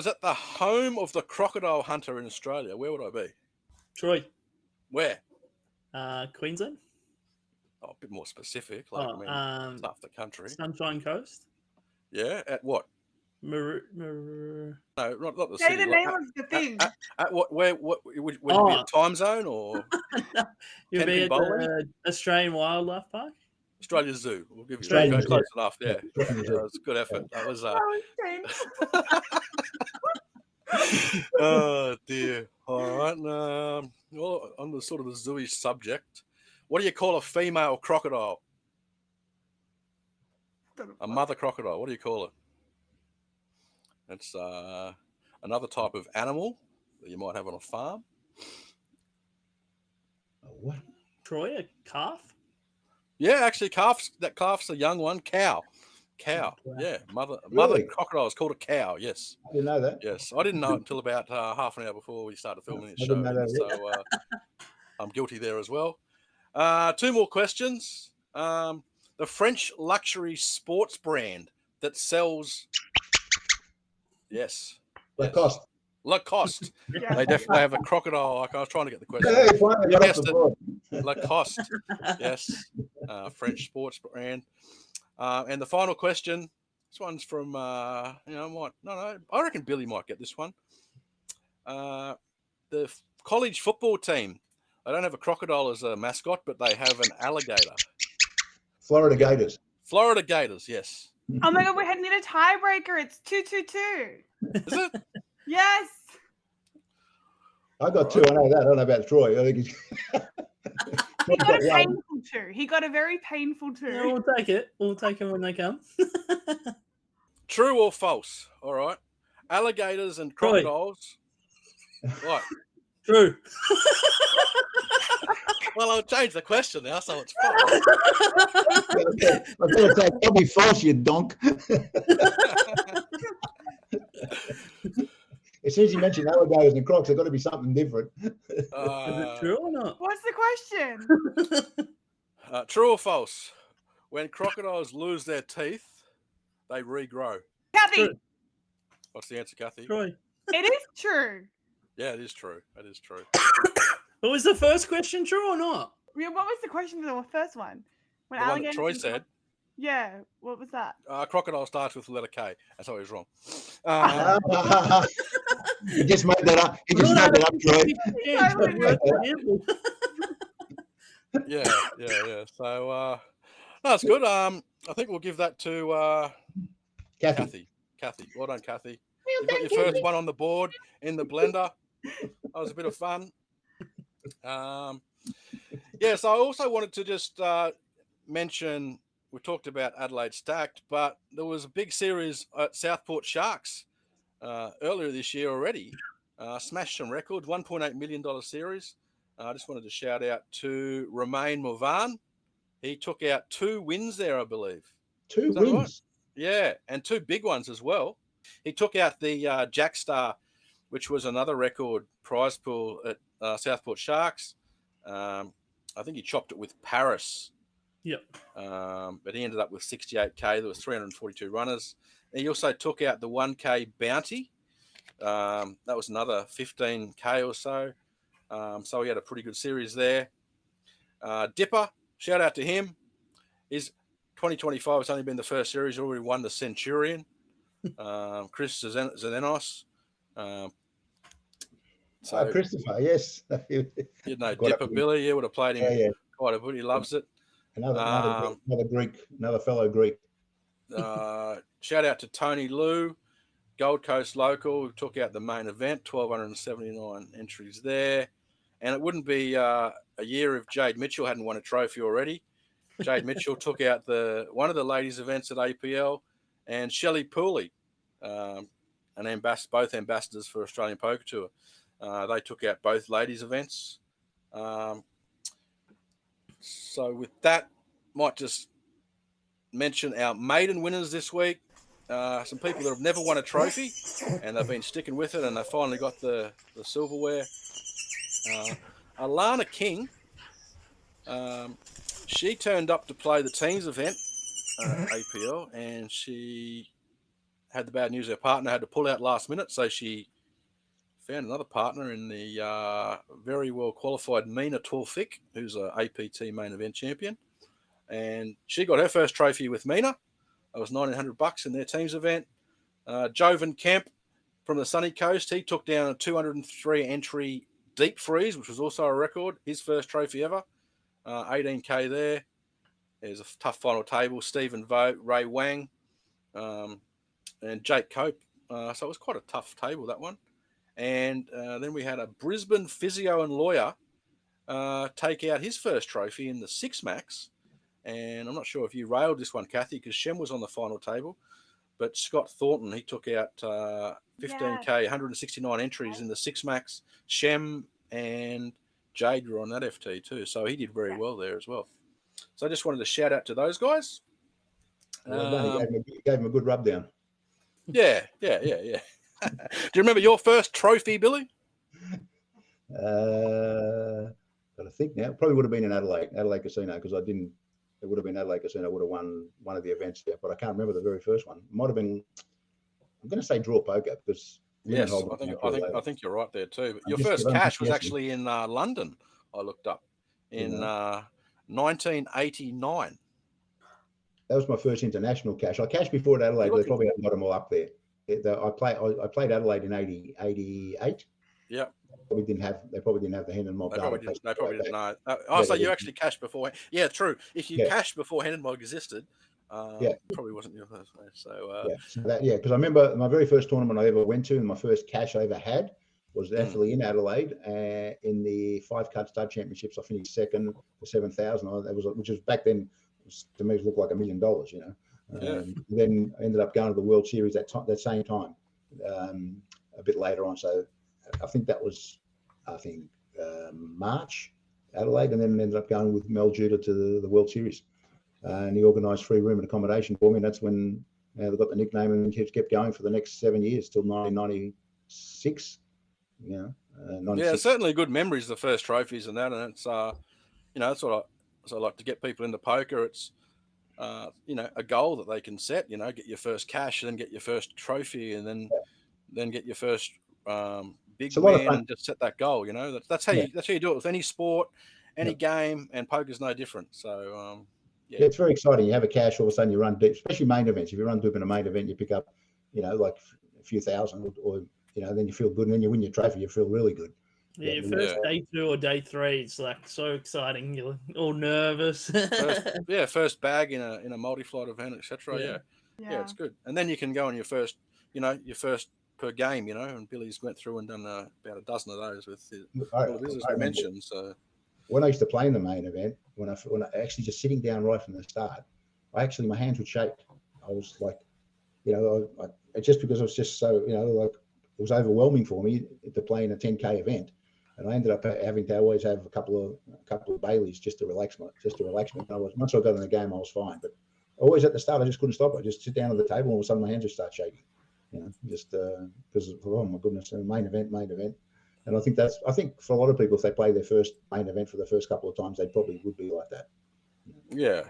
at the home of the crocodile hunter in Australia, where would I be? Troy, Where? Queensland. Oh, a bit more specific. Like, I mean, it's half the country. Sunshine Coast. Yeah, at what? No, not the Say city. the name of the thing. At what? Where? What would it be? A time zone or? You'll be at bowling? the Australian Wildlife Park. Australia Zoo. We'll give you Australian that. Zoo. Close enough. Yeah, that was a good effort. That was. Oh dear. All right. Well, on the sort of the zooey subject, what do you call a female crocodile? A mother crocodile. What do you call it? It's another type of animal that you might have on a farm. What? Troy, a calf. Yeah, actually, calf's a young one. Cow. Wow. Yeah, mother Really? crocodile is called a cow. Yes. I didn't know that. Yes, I didn't know it until about half an hour before we started filming this I show. didn't know that So I'm guilty there as well. Two more questions. The French luxury sports brand that sells. Yes. Lacoste. Lacoste. Yeah. They definitely have a crocodile. Like I was trying to get the question. Hey, finally You got off guessed the it. board. Lacoste. Yes. French sports brand. And the final question. This one's from I reckon Billy might get this one. The college football team. They don't have a crocodile as a mascot, but they have an alligator. Florida Gators. Florida Gators, yes. Oh my god, we need a tiebreaker. It's 2-2-2. Is it? Yes. I got two. I know that. I don't know about Troy. I think he's. He got a one. painful 2. He got a very painful 2. Yeah, we'll take it. We'll take them when they come. True or false? All right. Alligators and Troy. crocodiles. What? True. Well, I'll change the question now, so it's false. I better say, don't be false, you donk. As soon as you mention alligators and crocs, there's got to be something different. Is it true or not? What's the question? True or false? When crocodiles lose their teeth, they regrow. Cathy, True. What's the answer, Cathy? Troy. it is true. Yeah, it is true. It is true. What was the first question? True or not? Yeah, what was the question for the first one? When The one that alligators Troy and said. Yeah, what was that? Crocodile starts with the letter K. That's how he was wrong. He just made that up. He just made that up, Troy. Yeah. So that's good. I think we'll give that to Cathy. Cathy. Well done, Cathy. You got your first one on the board in the blender. That was a bit of fun. So I also wanted to just mention, we talked about Adelaide Stacked, but there was a big series at Southport Sharks earlier this year already. Smashed some records, $1.8 million series. I just wanted to shout out to Romain Movan. He took out 2 wins there, I believe. 2 Is that right? wins. Yeah, and 2 big ones as well. He took out the Jackstar, which was another record prize pool at Southport Sharks. I think he chopped it with Paris. Yep. But he ended up with 68K. There was 342 runners. And he also took out the 1K bounty. That was another 15K or so. So he had a pretty good series there. Dipper, shout out to him. His 2025 has only been the first series. He already won the Centurion. Chris Zenenos. Christopher, yes. Dipper Billy, would have played him quite a bit. He loves it. Another Greek, another fellow Greek. Shout out to Tony Liu. Gold Coast local, took out the main event, 1,279 entries there. And it wouldn't be a year if Jade Mitchell hadn't won a trophy already. Jade Mitchell took out one of the ladies' events at APL, and Shelley Pooley, both ambassadors for Australian Poker Tour. They took out both ladies' events. So with that, might just mention our maiden winners this week. Some people that have never won a trophy, and they've been sticking with it, and they finally got the silverware. Alana King, she turned up to play the teams event, APL, and she had the bad news her partner had to pull out last minute, so she found another partner in the very well qualified Mina Torfik, who's an APT main event champion, and she got her first trophy with Mina. It was $1,900 in their teams event. Jovan Kemp from the sunny coast, he took down a 203 entry deep freeze, which was also a record, his first trophy ever. 18K there. There's a tough final table. Stephen Vogt, Ray Wang, and Jake Cope. So it was quite a tough table, that one. And then we had a Brisbane physio and lawyer take out his first trophy in the Six Max. And I'm not sure if you railed this one, Cathy, because Shem was on the final table. But Scott Thornton, he took out 15K, 169 entries in the Six Max. Shem and Jade were on that FT too. So he did very well there as well. So I just wanted to shout out to those guys. Gave him a good rub down. Yeah. Do you remember your first trophy, Billy? But I think now probably would have been in Adelaide Casino, because it would have been Adelaide Casino would have won one of the events there, but I can't remember the very first one. Might have been, I'm going to say draw poker, because yes, I think you're right there too. But your first cash was actually in London. I looked up in 1989. That was my first international cash. I cashed before at Adelaide, but they probably haven't got them all up there. I played Adelaide in 88. Yeah. They probably didn't have the Hen and Mog. They probably didn't know. So you actually cashed before. Yeah, true. If you cashed before Hen and Mog existed, probably wasn't your first place. So because I remember my very first tournament I ever went to, and my first cash I ever had was actually in Adelaide, in the 5 card stud championships. I finished second for 7,000. Which was back then, to me, it looked like $1 million. Then I ended up going to the World Series that same time, a bit later on. So I think that was, March, Adelaide, and then ended up going with Mel Judah to the World Series. And he organised free room and accommodation for me. And that's when they got the nickname, and kept going for the next 7 years till 1996. 96. Certainly good memories, the first trophies and that. And it's, that's what I like to get people into poker. It's, a goal that they can set, get your first cash, and then get your first trophy, and then get your first big win, and just set that goal. That's how you do it with any sport, any game, and poker's no different. So it's very exciting. You have a cash, all of a sudden you run deep, especially main events. If you run deep in a main event, you pick up, like a few thousand, or then you feel good, and then you win your trophy, you feel really good. Yeah, your first day 2 or day 3, it's like so exciting. You're all nervous. First bag in a multi-flight event, etc. Yeah, it's good. And then you can go on your first, your first per game, and Billy's went through and done about a dozen of those with all the business we mentioned. So when I used to play in the main event, when I actually just sitting down right from the start, my hands would shake. I was like, I just because I was just so, it was overwhelming for me to play in a 10K event. And I ended up having to always have a couple of Baileys just to relax me. Once I got in the game, I was fine. But always at the start, I just couldn't stop. I just sit down at the table, and all of a sudden my hands would start shaking. Just because oh my goodness, main event. And I think for a lot of people, if they play their first main event for the first couple of times, they probably would be like that. Yeah.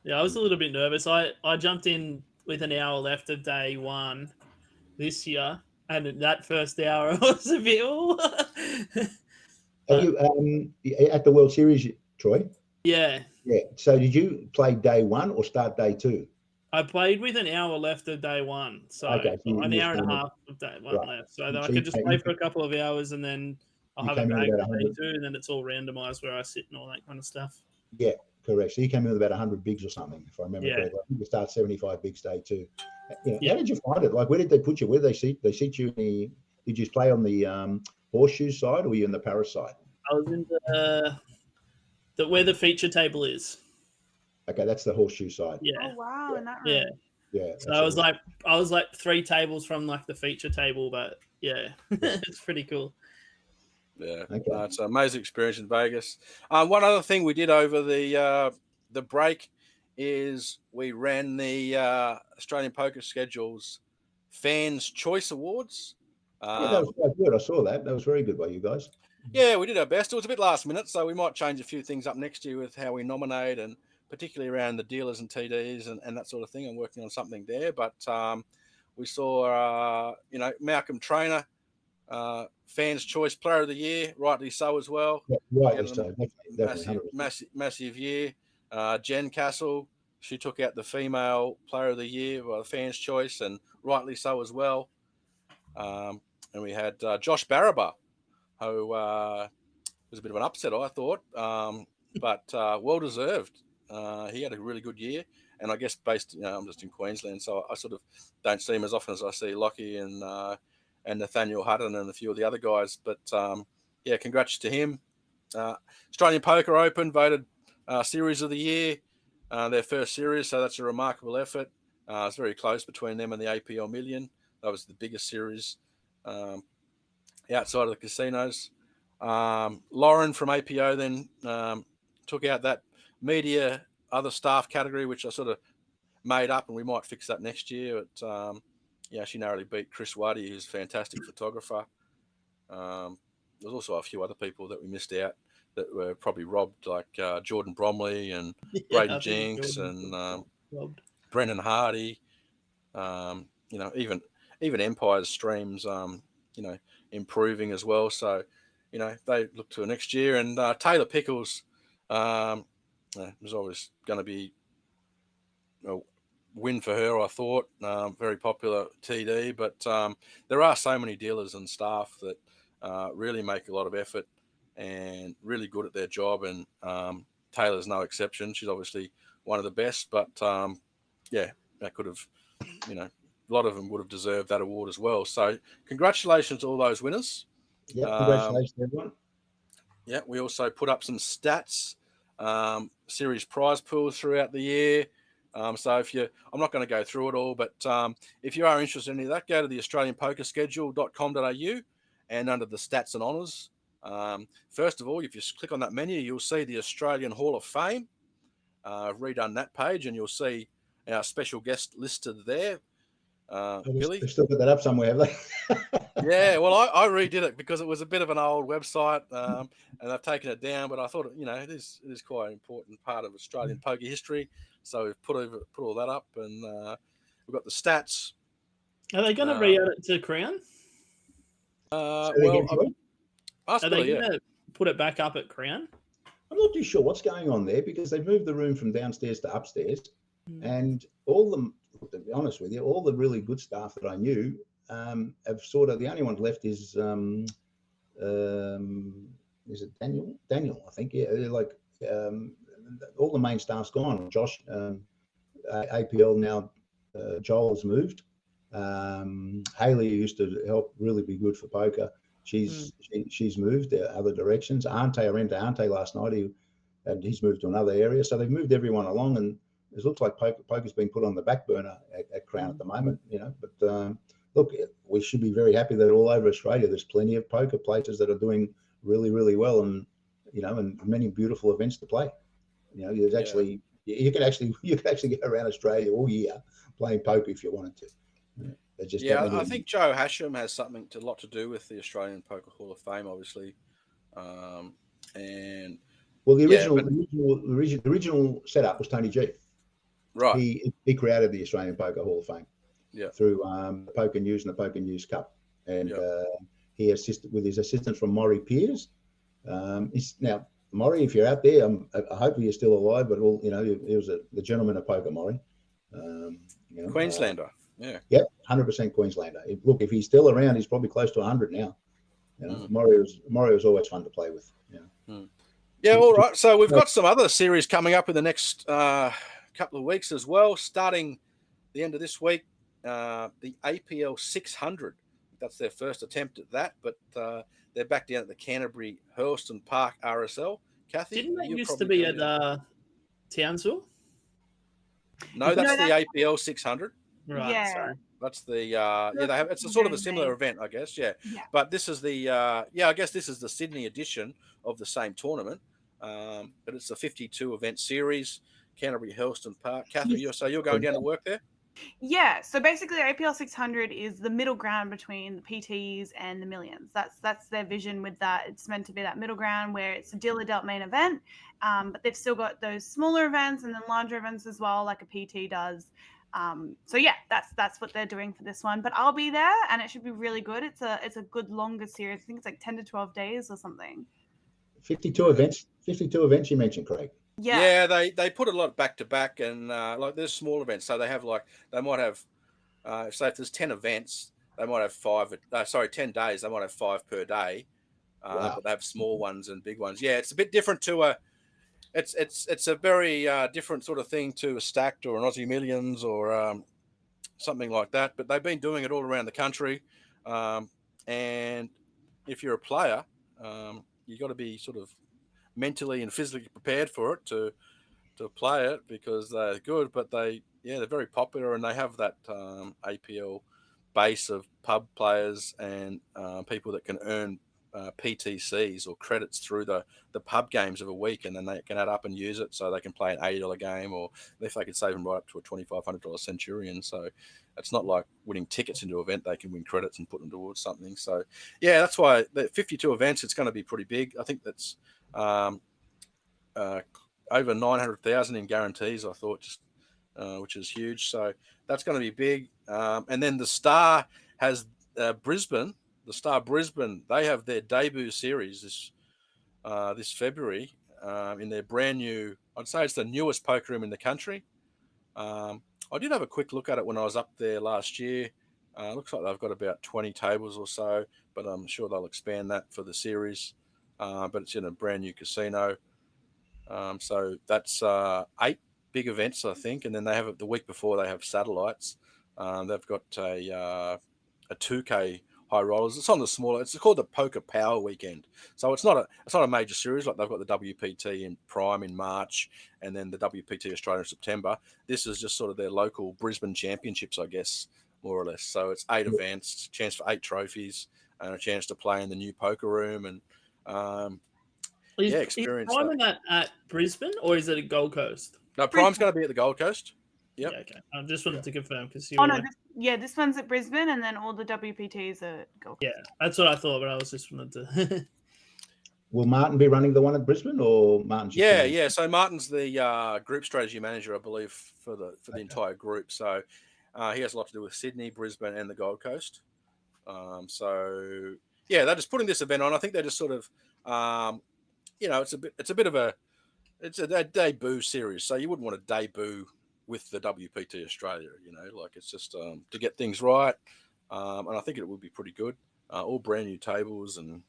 Yeah, I was a little bit nervous. I jumped in with an hour left of day 1 this year, and that first hour was a bit. Are you at the World Series, Troy? Yeah. Yeah. So did you play day 1 or start day 2? I played with an hour left of day 1, so an hour and a half of day 1 left. So I could just play for a couple of hours, and then I'll have a bag for day 2, and then it's all randomised where I sit and all that kind of stuff. Yeah. Correct. So you came in with about 100 bigs or something, if I remember Yeah. correctly. I think you start 75 bigs day 2. You know, Yeah. How did you find it? Like, where did they put you? Where did they seat? They seat you in the. Did you play on the horseshoe side, or were you in the para side? I was in the where the feature table is. Okay, that's the horseshoe side. Yeah. Oh wow, in that room. Yeah. Yeah. So I was like 3 tables from like the feature table, but yeah, it's pretty cool. Yeah, Okay. no, it's an amazing experience in Vegas. One other thing we did over the break is we ran the Australian Poker Schedule's Fans Choice Awards. Yeah, that was quite good. I saw that. That was very good by you guys. Yeah, we did our best. It was a bit last minute, so we might change a few things up next year with how we nominate, and particularly around the dealers and TDs and that sort of thing. I'm working on something there, but we saw, Malcolm Trainer, Fans Choice Player of the Year, rightly so as well. Yeah, rightly so. Definitely. Massive year. Jen Castle, she took out the Female Player of the Year by the Fans Choice, and rightly so as well. And we had Josh Baraba, who was a bit of an upset, I thought, but well deserved. He had a really good year, and I guess I'm just in Queensland, so I sort of don't see him as often as I see Lockie and Nathaniel Hutton and a few of the other guys. But yeah, congrats to him. Australian Poker Open voted Series of the Year, their first series, so that's a remarkable effort. It's very close between them and the APL Million. That was the biggest series outside of the casinos. Lauren from APO then took out that media other staff category, which I sort of made up, and we might fix that next year. But she narrowly beat Chris Waddy, who's a fantastic photographer. There's also a few other people that we missed out that were probably robbed, like Jordan Bromley and Braden Jinks and Brendan Hardy. Even Empire's streams, improving as well. So, they look to next year. And Taylor Pickles was always going to be a win for her, I thought. Very popular TD, but there are so many dealers and staff that really make a lot of effort and really good at their job. And Taylor's no exception. She's obviously one of the best, but that could have, a lot of them would have deserved that award as well. So congratulations to all those winners. Yeah, congratulations, everyone. Yeah, we also put up some stats, series prize pools throughout the year. So I'm not going to go through it all, but if you are interested in any of that, go to the AustralianPokerSchedule.com.au and under the stats and honours. First of all, if you click on that menu, you'll see the Australian Hall of Fame. I've redone that page, and you'll see our special guest listed there. Billy, they've still got that up somewhere, have they? Yeah, well, I redid it because it was a bit of an old website, and I've taken it down. But I thought, it is quite an important part of Australian poker history. So we've put all that up, and we've got the stats. Are they going to re-add it to Crown? Are they going to put it back up at Crown? I'm not too sure what's going on there because they've moved the room from downstairs to upstairs, and to be honest with you, all the really good staff that I knew have sort of, the only one left is it Daniel? Daniel, I think. Yeah, like all the main staff's gone. Josh, APL now, Joel's moved. Haley used to help really be good for poker. She's moved other directions. Ante, I ran to Ante last night. He's moved to another area. So they've moved everyone along, and it looks like poker's been put on the back burner at Crown at the moment, But look, we should be very happy that all over Australia there's plenty of poker places that are doing really, really well, and and many beautiful events to play. There's actually you could actually go around Australia all year playing poker if you wanted to. I think Joe Hasham has a lot to do with the Australian Poker Hall of Fame, obviously, and well, the original setup was Tony G. Right. He created the Australian Poker Hall of Fame through the Poker News and the Poker News Cup. And he assisted with his assistance from Maury Peers. Now, Maury, if you're out there, hopefully you're still alive, but he was the gentleman of poker, Maury. Queenslander. Yep, 100% Queenslander. If he's still around, he's probably close to 100 now. Maury was always fun to play with. Yeah, all right. So we've got some other series coming up in the next couple of weeks as well. Starting the end of this week, the APL 600. That's their first attempt at that, but they're back down at the Canterbury Hurlston Park RSL. Cathy, Didn't that you're used to probably be doing at Townsville? No, that's No, the APL 600. Right. Yeah. Sorry. That's the they have. It's a sort of a similar event, I guess. Yeah. Yeah. But this is the I guess this is the Sydney edition of the same tournament. But it's a 52 event series, Canterbury Hurlston Park. Cathy, you're going down to work there? Yeah, so basically APL 600 is the middle ground between the PTs and the Millions. That's their vision with that. It's meant to be that middle ground where it's a dealer dealt main event, but they've still got those smaller events and then larger events as well, like a PT does. So yeah, that's what they're doing for this one. But I'll be there, and it should be really good. It's a good longer series. I think it's like 10 to 12 days or something. 52 events. 52 events you mentioned, Craig. Yeah, they put a lot back to back, and like there's small events, so they have they might have so if there's 10 events, they might have 10 days, they might have 5 per day, Wow. but they have small ones and big ones. Yeah, it's a bit different to it's a very different sort of thing to a Stacked or an Aussie Millions or something like that. But they've been doing it all around the country, and if you're a player, you got to be sort of mentally and physically prepared for it to play it, because they're good, but they're very popular, and they have that APL base of pub players and people that can earn PTCs or credits through the pub games of a week, and then they can add up and use it so they can play an $80 game, or if they could save them right up to a $2,500 Centurion. So it's not like winning tickets into an event, they can win credits and put them towards something. So yeah, that's why the 52 events, it's going to be pretty big. I think that's over 900,000 in guarantees, I thought, which is huge. So that's going to be big. And then the Star has Brisbane. The Star Brisbane, they have their debut series this February in their brand new, I'd say it's the newest poker room in the country. I did have a quick look at it when I was up there last year. Looks like they've got about 20 tables or so, but I'm sure they'll expand that for the series. But it's in a brand new casino. So that's 8 big events, I think. And then they have the week before, they have satellites. They've got a 2K high rollers. It's on the smaller. It's called the Poker Power Weekend. So it's not a major series. Like they've got the WPT in Prime in March, and then the WPT Australia in September. This is just sort of their local Brisbane championships, I guess, more or less. So it's 8 events, chance for 8 trophies, and a chance to play in the new poker room and experience. Is Prime that at Brisbane, or is it at Gold Coast? No, Prime's going to be at the Gold Coast. Yep. Yeah, okay. I just wanted to confirm because this one's at Brisbane, and then all the WPTs are at Gold Coast. Yeah, that's what I thought, but I was just wanted to. Will Martin be running the one at Brisbane, or Martin's? Yeah. So Martin's the group strategy manager, I believe, for the entire group. So he has a lot to do with Sydney, Brisbane, and the Gold Coast. So yeah, they're just putting this event on. I think they're just sort of, it's a debut series. So you wouldn't want to debut with the WPT Australia, it's just to get things right. And I think it would be pretty good. All brand new tables and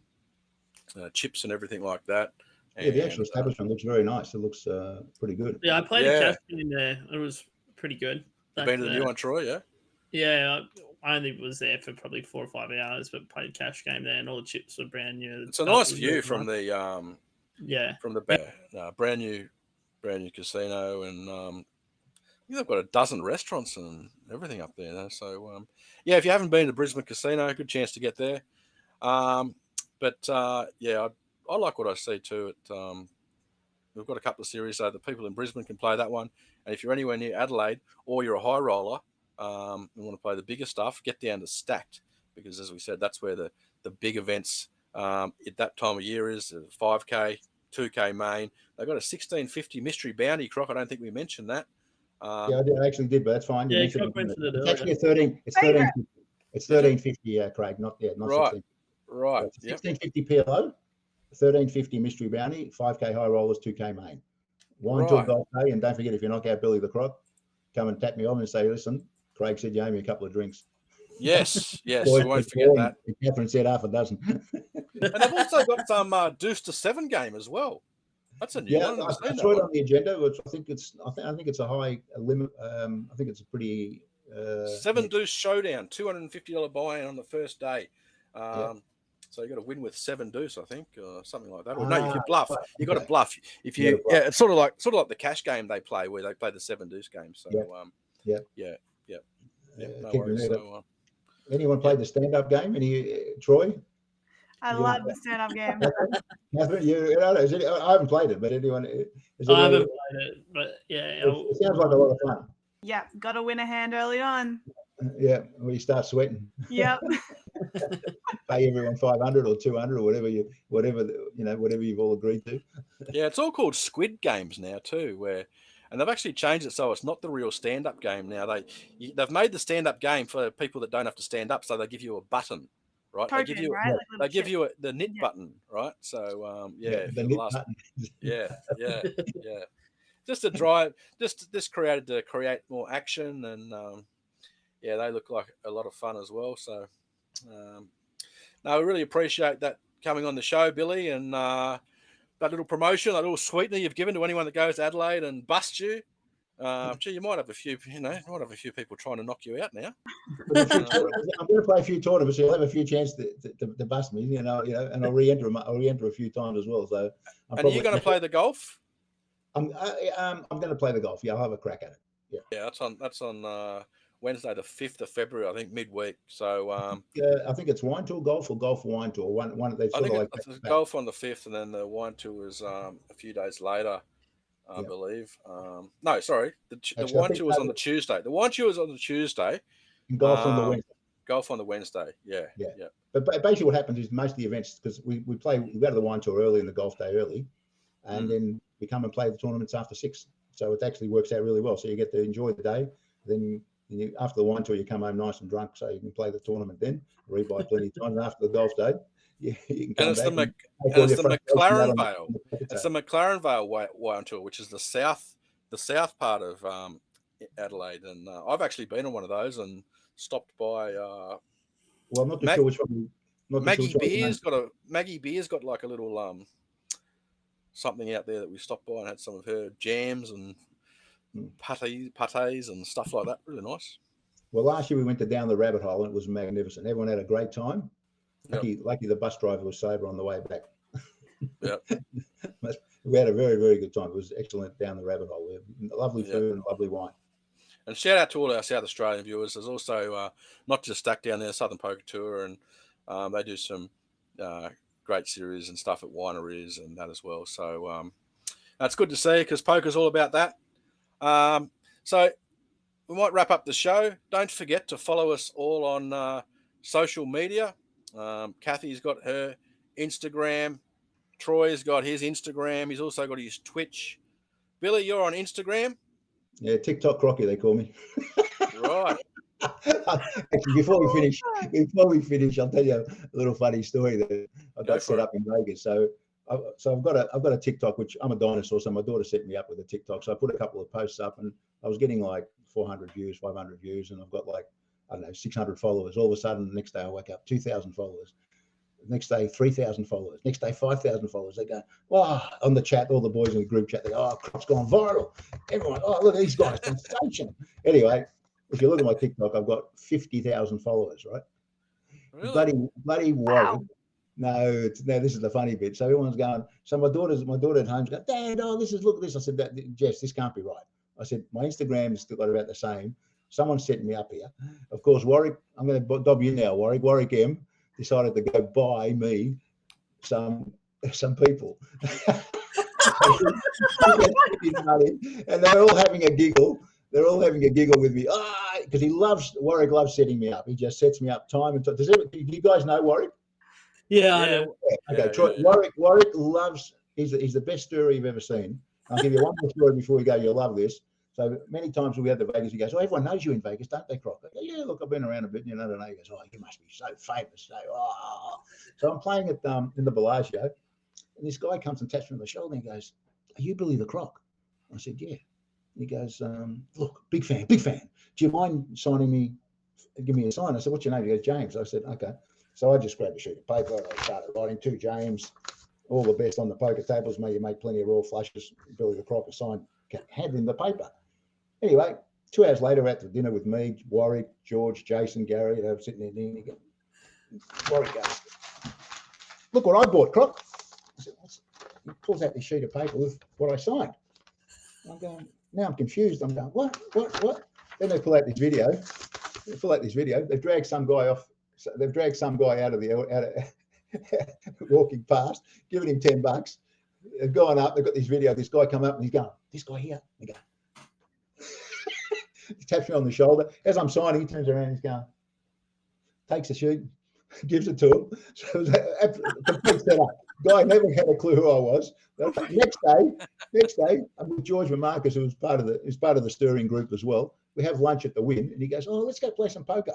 chips and everything like that. Yeah, the actual establishment looks very nice. It looks pretty good. Yeah, I played a cash game there. It was pretty good. You've been to the new one, Troy, yeah? Yeah, I only was there for probably 4 or 5 hours, but played a cash game there, and all the chips were brand new. It's a nice view from the from the brand new casino, and they've got a dozen restaurants and everything up there. So if you haven't been to Brisbane Casino, good chance to get there. But I like what I see too. We've got a couple of series so that people in Brisbane can play that one. And if you're anywhere near Adelaide or you're a high roller and want to play the bigger stuff, get down to Stacked, because as we said, that's where the big events at that time of year is. 5K, 2K main. They've got a 1650 mystery bounty, Croc. I don't think we mentioned that. I actually did, but that's fine. Yeah, it's actually a 13. It's 1350, Craig. Not right. 16. Right. 1650 PLO, 1350 mystery bounty, 5K high rollers, 2K main. Wine till golf day, and don't forget, if you knock out Billy the Croc, come and tap me on and say, listen, Craig said you owe me a couple of drinks. Yes, you won't forget that. Catherine said half a dozen. And they've also got some deuce to 7 game as well. That's a new Yeah, one. I've I seen saw that it one. on the agenda, which I think it's a high limit. I think it's a pretty 7 Deuce Showdown, $250 buy-in on the first day. Yeah. So you got to win with 7 Deuce, I think, or something like that. Or no, if you Ah, bluff, right, you got to okay. bluff. If You you, gotta bluff. yeah, it's sort of like the cash game they play, where they play the 7 Deuce game. So, Yeah. no keep worries. your So, anyone played the stand-up game? Any Troy? I love the stand-up game. Catherine, I haven't played it, but anyone? I haven't played it, but yeah, It sounds like a lot of fun. Yeah, got to win a hand early on. Yeah, where you start sweating. Yep. Pay everyone 500 or 200 or whatever you've all agreed to. yeah, it's all called squid games now too, and they've actually changed it so it's not the real stand-up game now. They've made the stand-up game for people that don't have to stand up, so they give you a button, right? Token, they give you right? they give you the knit button, right? So if the you're knit the last, button. yeah. Just to drive, just created to create more action, and they look like a lot of fun as well. So, no, we really appreciate that coming on the show, Billy, and that little promotion, that little sweetener you've given to anyone that goes to Adelaide and busts you. You might have a few, people trying to knock you out now. I'm going to play a few tournaments, so you'll have a few chances to bust me, and I'll re-enter a few times as well. So, are you going to play the golf? I'm going to play the golf. Yeah, I'll have a crack at it. Yeah, that's on Wednesday, the 5th of February, I think, midweek. So I think it's wine tour golf or golf wine tour. One they sort of like it's golf on the 5th, and then the wine tour is a few days later, I believe. No, sorry, the wine tour is on the Tuesday. The wine tour is on the Tuesday. And golf on the Wednesday. Golf on the Wednesday. Yeah. But basically, what happens is most of the events, because we go to the wine tour early and the golf day early, and then we come and play the tournaments after 6. So it actually works out really well. So you get to enjoy the day. Then after the wine tour, you come home nice and drunk, so you can play the tournament then, rebuy plenty of time. And after the golf day, you can come back. It's the McLaren Vale. It's the McLaren Vale wine tour, which is the south part of Adelaide. And I've actually been on one of those and stopped by. Well, I'm not too sure which one. Maggie Beer's got like a little something out there that we stopped by and had some of her jams and pâtés and stuff like that. Really nice. Well, last year we went down the rabbit hole and it was magnificent. Everyone had a great time. Lucky the bus driver was sober on the way back. We had a very, very good time. It was excellent down the rabbit hole. Lovely food and lovely wine. And shout out to all our South Australian viewers. There's also not just Stack down there, Southern Poker Tour, and they do some great series and stuff at wineries and that as well. So that's good to see, because poker's all about that. So we might wrap up the show. Don't forget to follow us all on social media. Cathy's got her Instagram. Troy's got his Instagram. He's also got his Twitch. Billy, you're on Instagram? Yeah, TikTok Crocky, they call me. Right. Actually, before we finish, I'll tell you a little funny story that I got set up in Vegas. So I've got a TikTok, which I'm a dinosaur, so my daughter set me up with a TikTok. So I put a couple of posts up, and I was getting like 400 views, 500 views, and I've got like, I don't know, 600 followers. All of a sudden, the next day I wake up, 2,000 followers. Next day, 3,000 followers. Next day, 5,000 followers. They go, wow, on the chat, all the boys in the group chat, they go, oh, Croc's gone viral. Everyone, oh, look at these guys, sensation. Anyway, if you look at my TikTok, I've got 50,000 followers, right? Really? Bloody Warwick. No, this is the funny bit. So everyone's going, so my daughter at home's going, Dad, look at this. I said, Jess, this can't be right. I said, my Instagram's still got about the same. Someone's setting me up here. Of course, Warwick, I'm going to dob you now, Warwick M decided to go buy me some people. And they're all having a giggle. They're all having a giggle with me. Because Warwick loves setting me up. He just sets me up time and time. Do you guys know Warwick? Yeah, I know. Okay, Troy, Warwick loves, he's the best story you've ever seen. I'll give you one more story before we go. You'll love this. So many times when we had to Vegas, he goes, oh, everyone knows you in Vegas, don't they, Croc? I go, yeah, look, I've been around a bit, I don't know. He goes, oh, you must be so famous. So I'm playing at in the Bellagio, and this guy comes and taps me on the shoulder and he goes, are you Billy the Croc? I said, yeah. He goes, look, big fan. Do you mind give me a sign? I said, what's your name? He goes, James. I said, okay. So I just grabbed a sheet of paper. I started writing to James. all the best on the poker tables. May you make plenty of royal flushes. Billy the Croc signed, hand in the paper. Anyway, 2 hours later, we're at the dinner with me, Warwick, George, Jason, Gary. They were sitting there eating again. Warwick goes, "Look what I bought, Croc." I said, he pulls out this sheet of paper with what I signed. I'm going, now I'm confused. I'm going, what? Then they pull out this video. They've dragged some guy off. They've dragged some guy out of walking past, giving him $10. They've gone up. They've got this video. This guy come up and he's going, "This guy here." They go. He taps me on the shoulder. As I'm signing, he turns around and he's going, takes the sheet, gives it to him. So it was a complete setup. Guy never had a clue who I was. Next day, I'm with George Marcus, who was part of the steering group as well. We have lunch at the Wynn, and he goes, "Oh, let's go play some poker."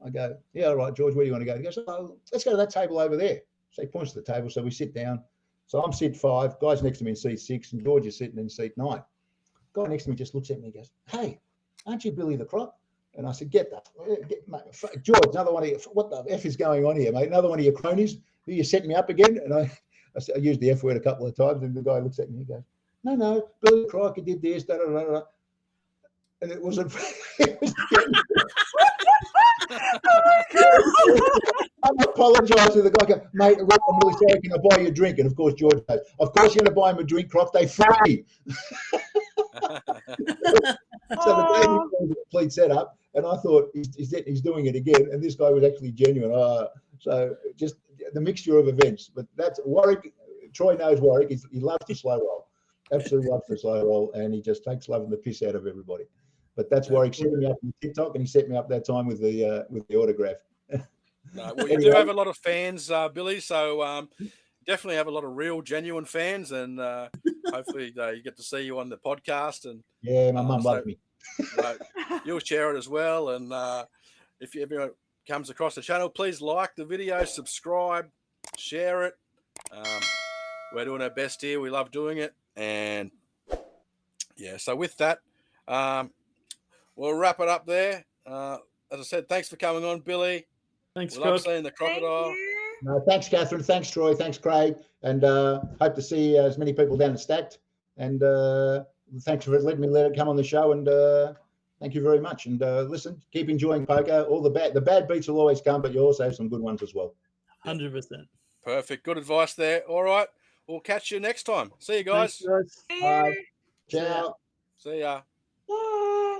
I go, "Yeah, all right, George, where do you want to go?" He goes, "Oh, let's go to that table over there." So he points to the table. So we sit down. So I'm seat 5. Guy's next to me in seat 6, and George is sitting in seat 9. Guy next to me just looks at me and goes, "Hey, aren't you Billy the Croc?" And I said, "Get that, mate, George, another one of you. What the F is going on here, mate? Another one of your cronies? Are you setting me up again?" And I used the F word a couple of times, and the guy looks at me and he goes, No, Billy the Croc, he did this, da, da, da, da. And it wasn't. I'm apologising to the guy. Go, "Mate, I'm really sorry. Can I buy you a drink?" And of course, George goes, "Of course, you're going to buy him a drink, Croc. They free." So the day was a complete setup, and I thought he's doing it again, and this guy was actually genuine. So just the mixture of events. But that's Warwick. Troy knows Warwick. He loves the slow roll, absolutely loves the slow roll, and he just takes loving the piss out of everybody. But that's Warwick setting me up on TikTok, and he set me up that time with the autograph. No, well, you do have a lot of fans, Billy. So definitely have a lot of real, genuine fans, and hopefully you get to see you on the podcast. And yeah, my mum loves me. You'll share it as well. And if everyone comes across the channel, please like the video, subscribe, share it. We're doing our best here. We love doing it. And yeah, so with that, we'll wrap it up there. As I said, thanks for coming on, Billy. Thanks, we love seeing the crocodile. No, thanks, Catherine. Thanks, Troy. Thanks, Craig. And hope to see as many people down at Stacked. And thanks for letting me come on the show. And thank you very much. And listen, keep enjoying poker. All the bad beats will always come, but you also have some good ones as well. 100%. Perfect. Good advice there. All right. We'll catch you next time. See you guys. Thanks, guys. Bye. Ciao. See ya. Bye.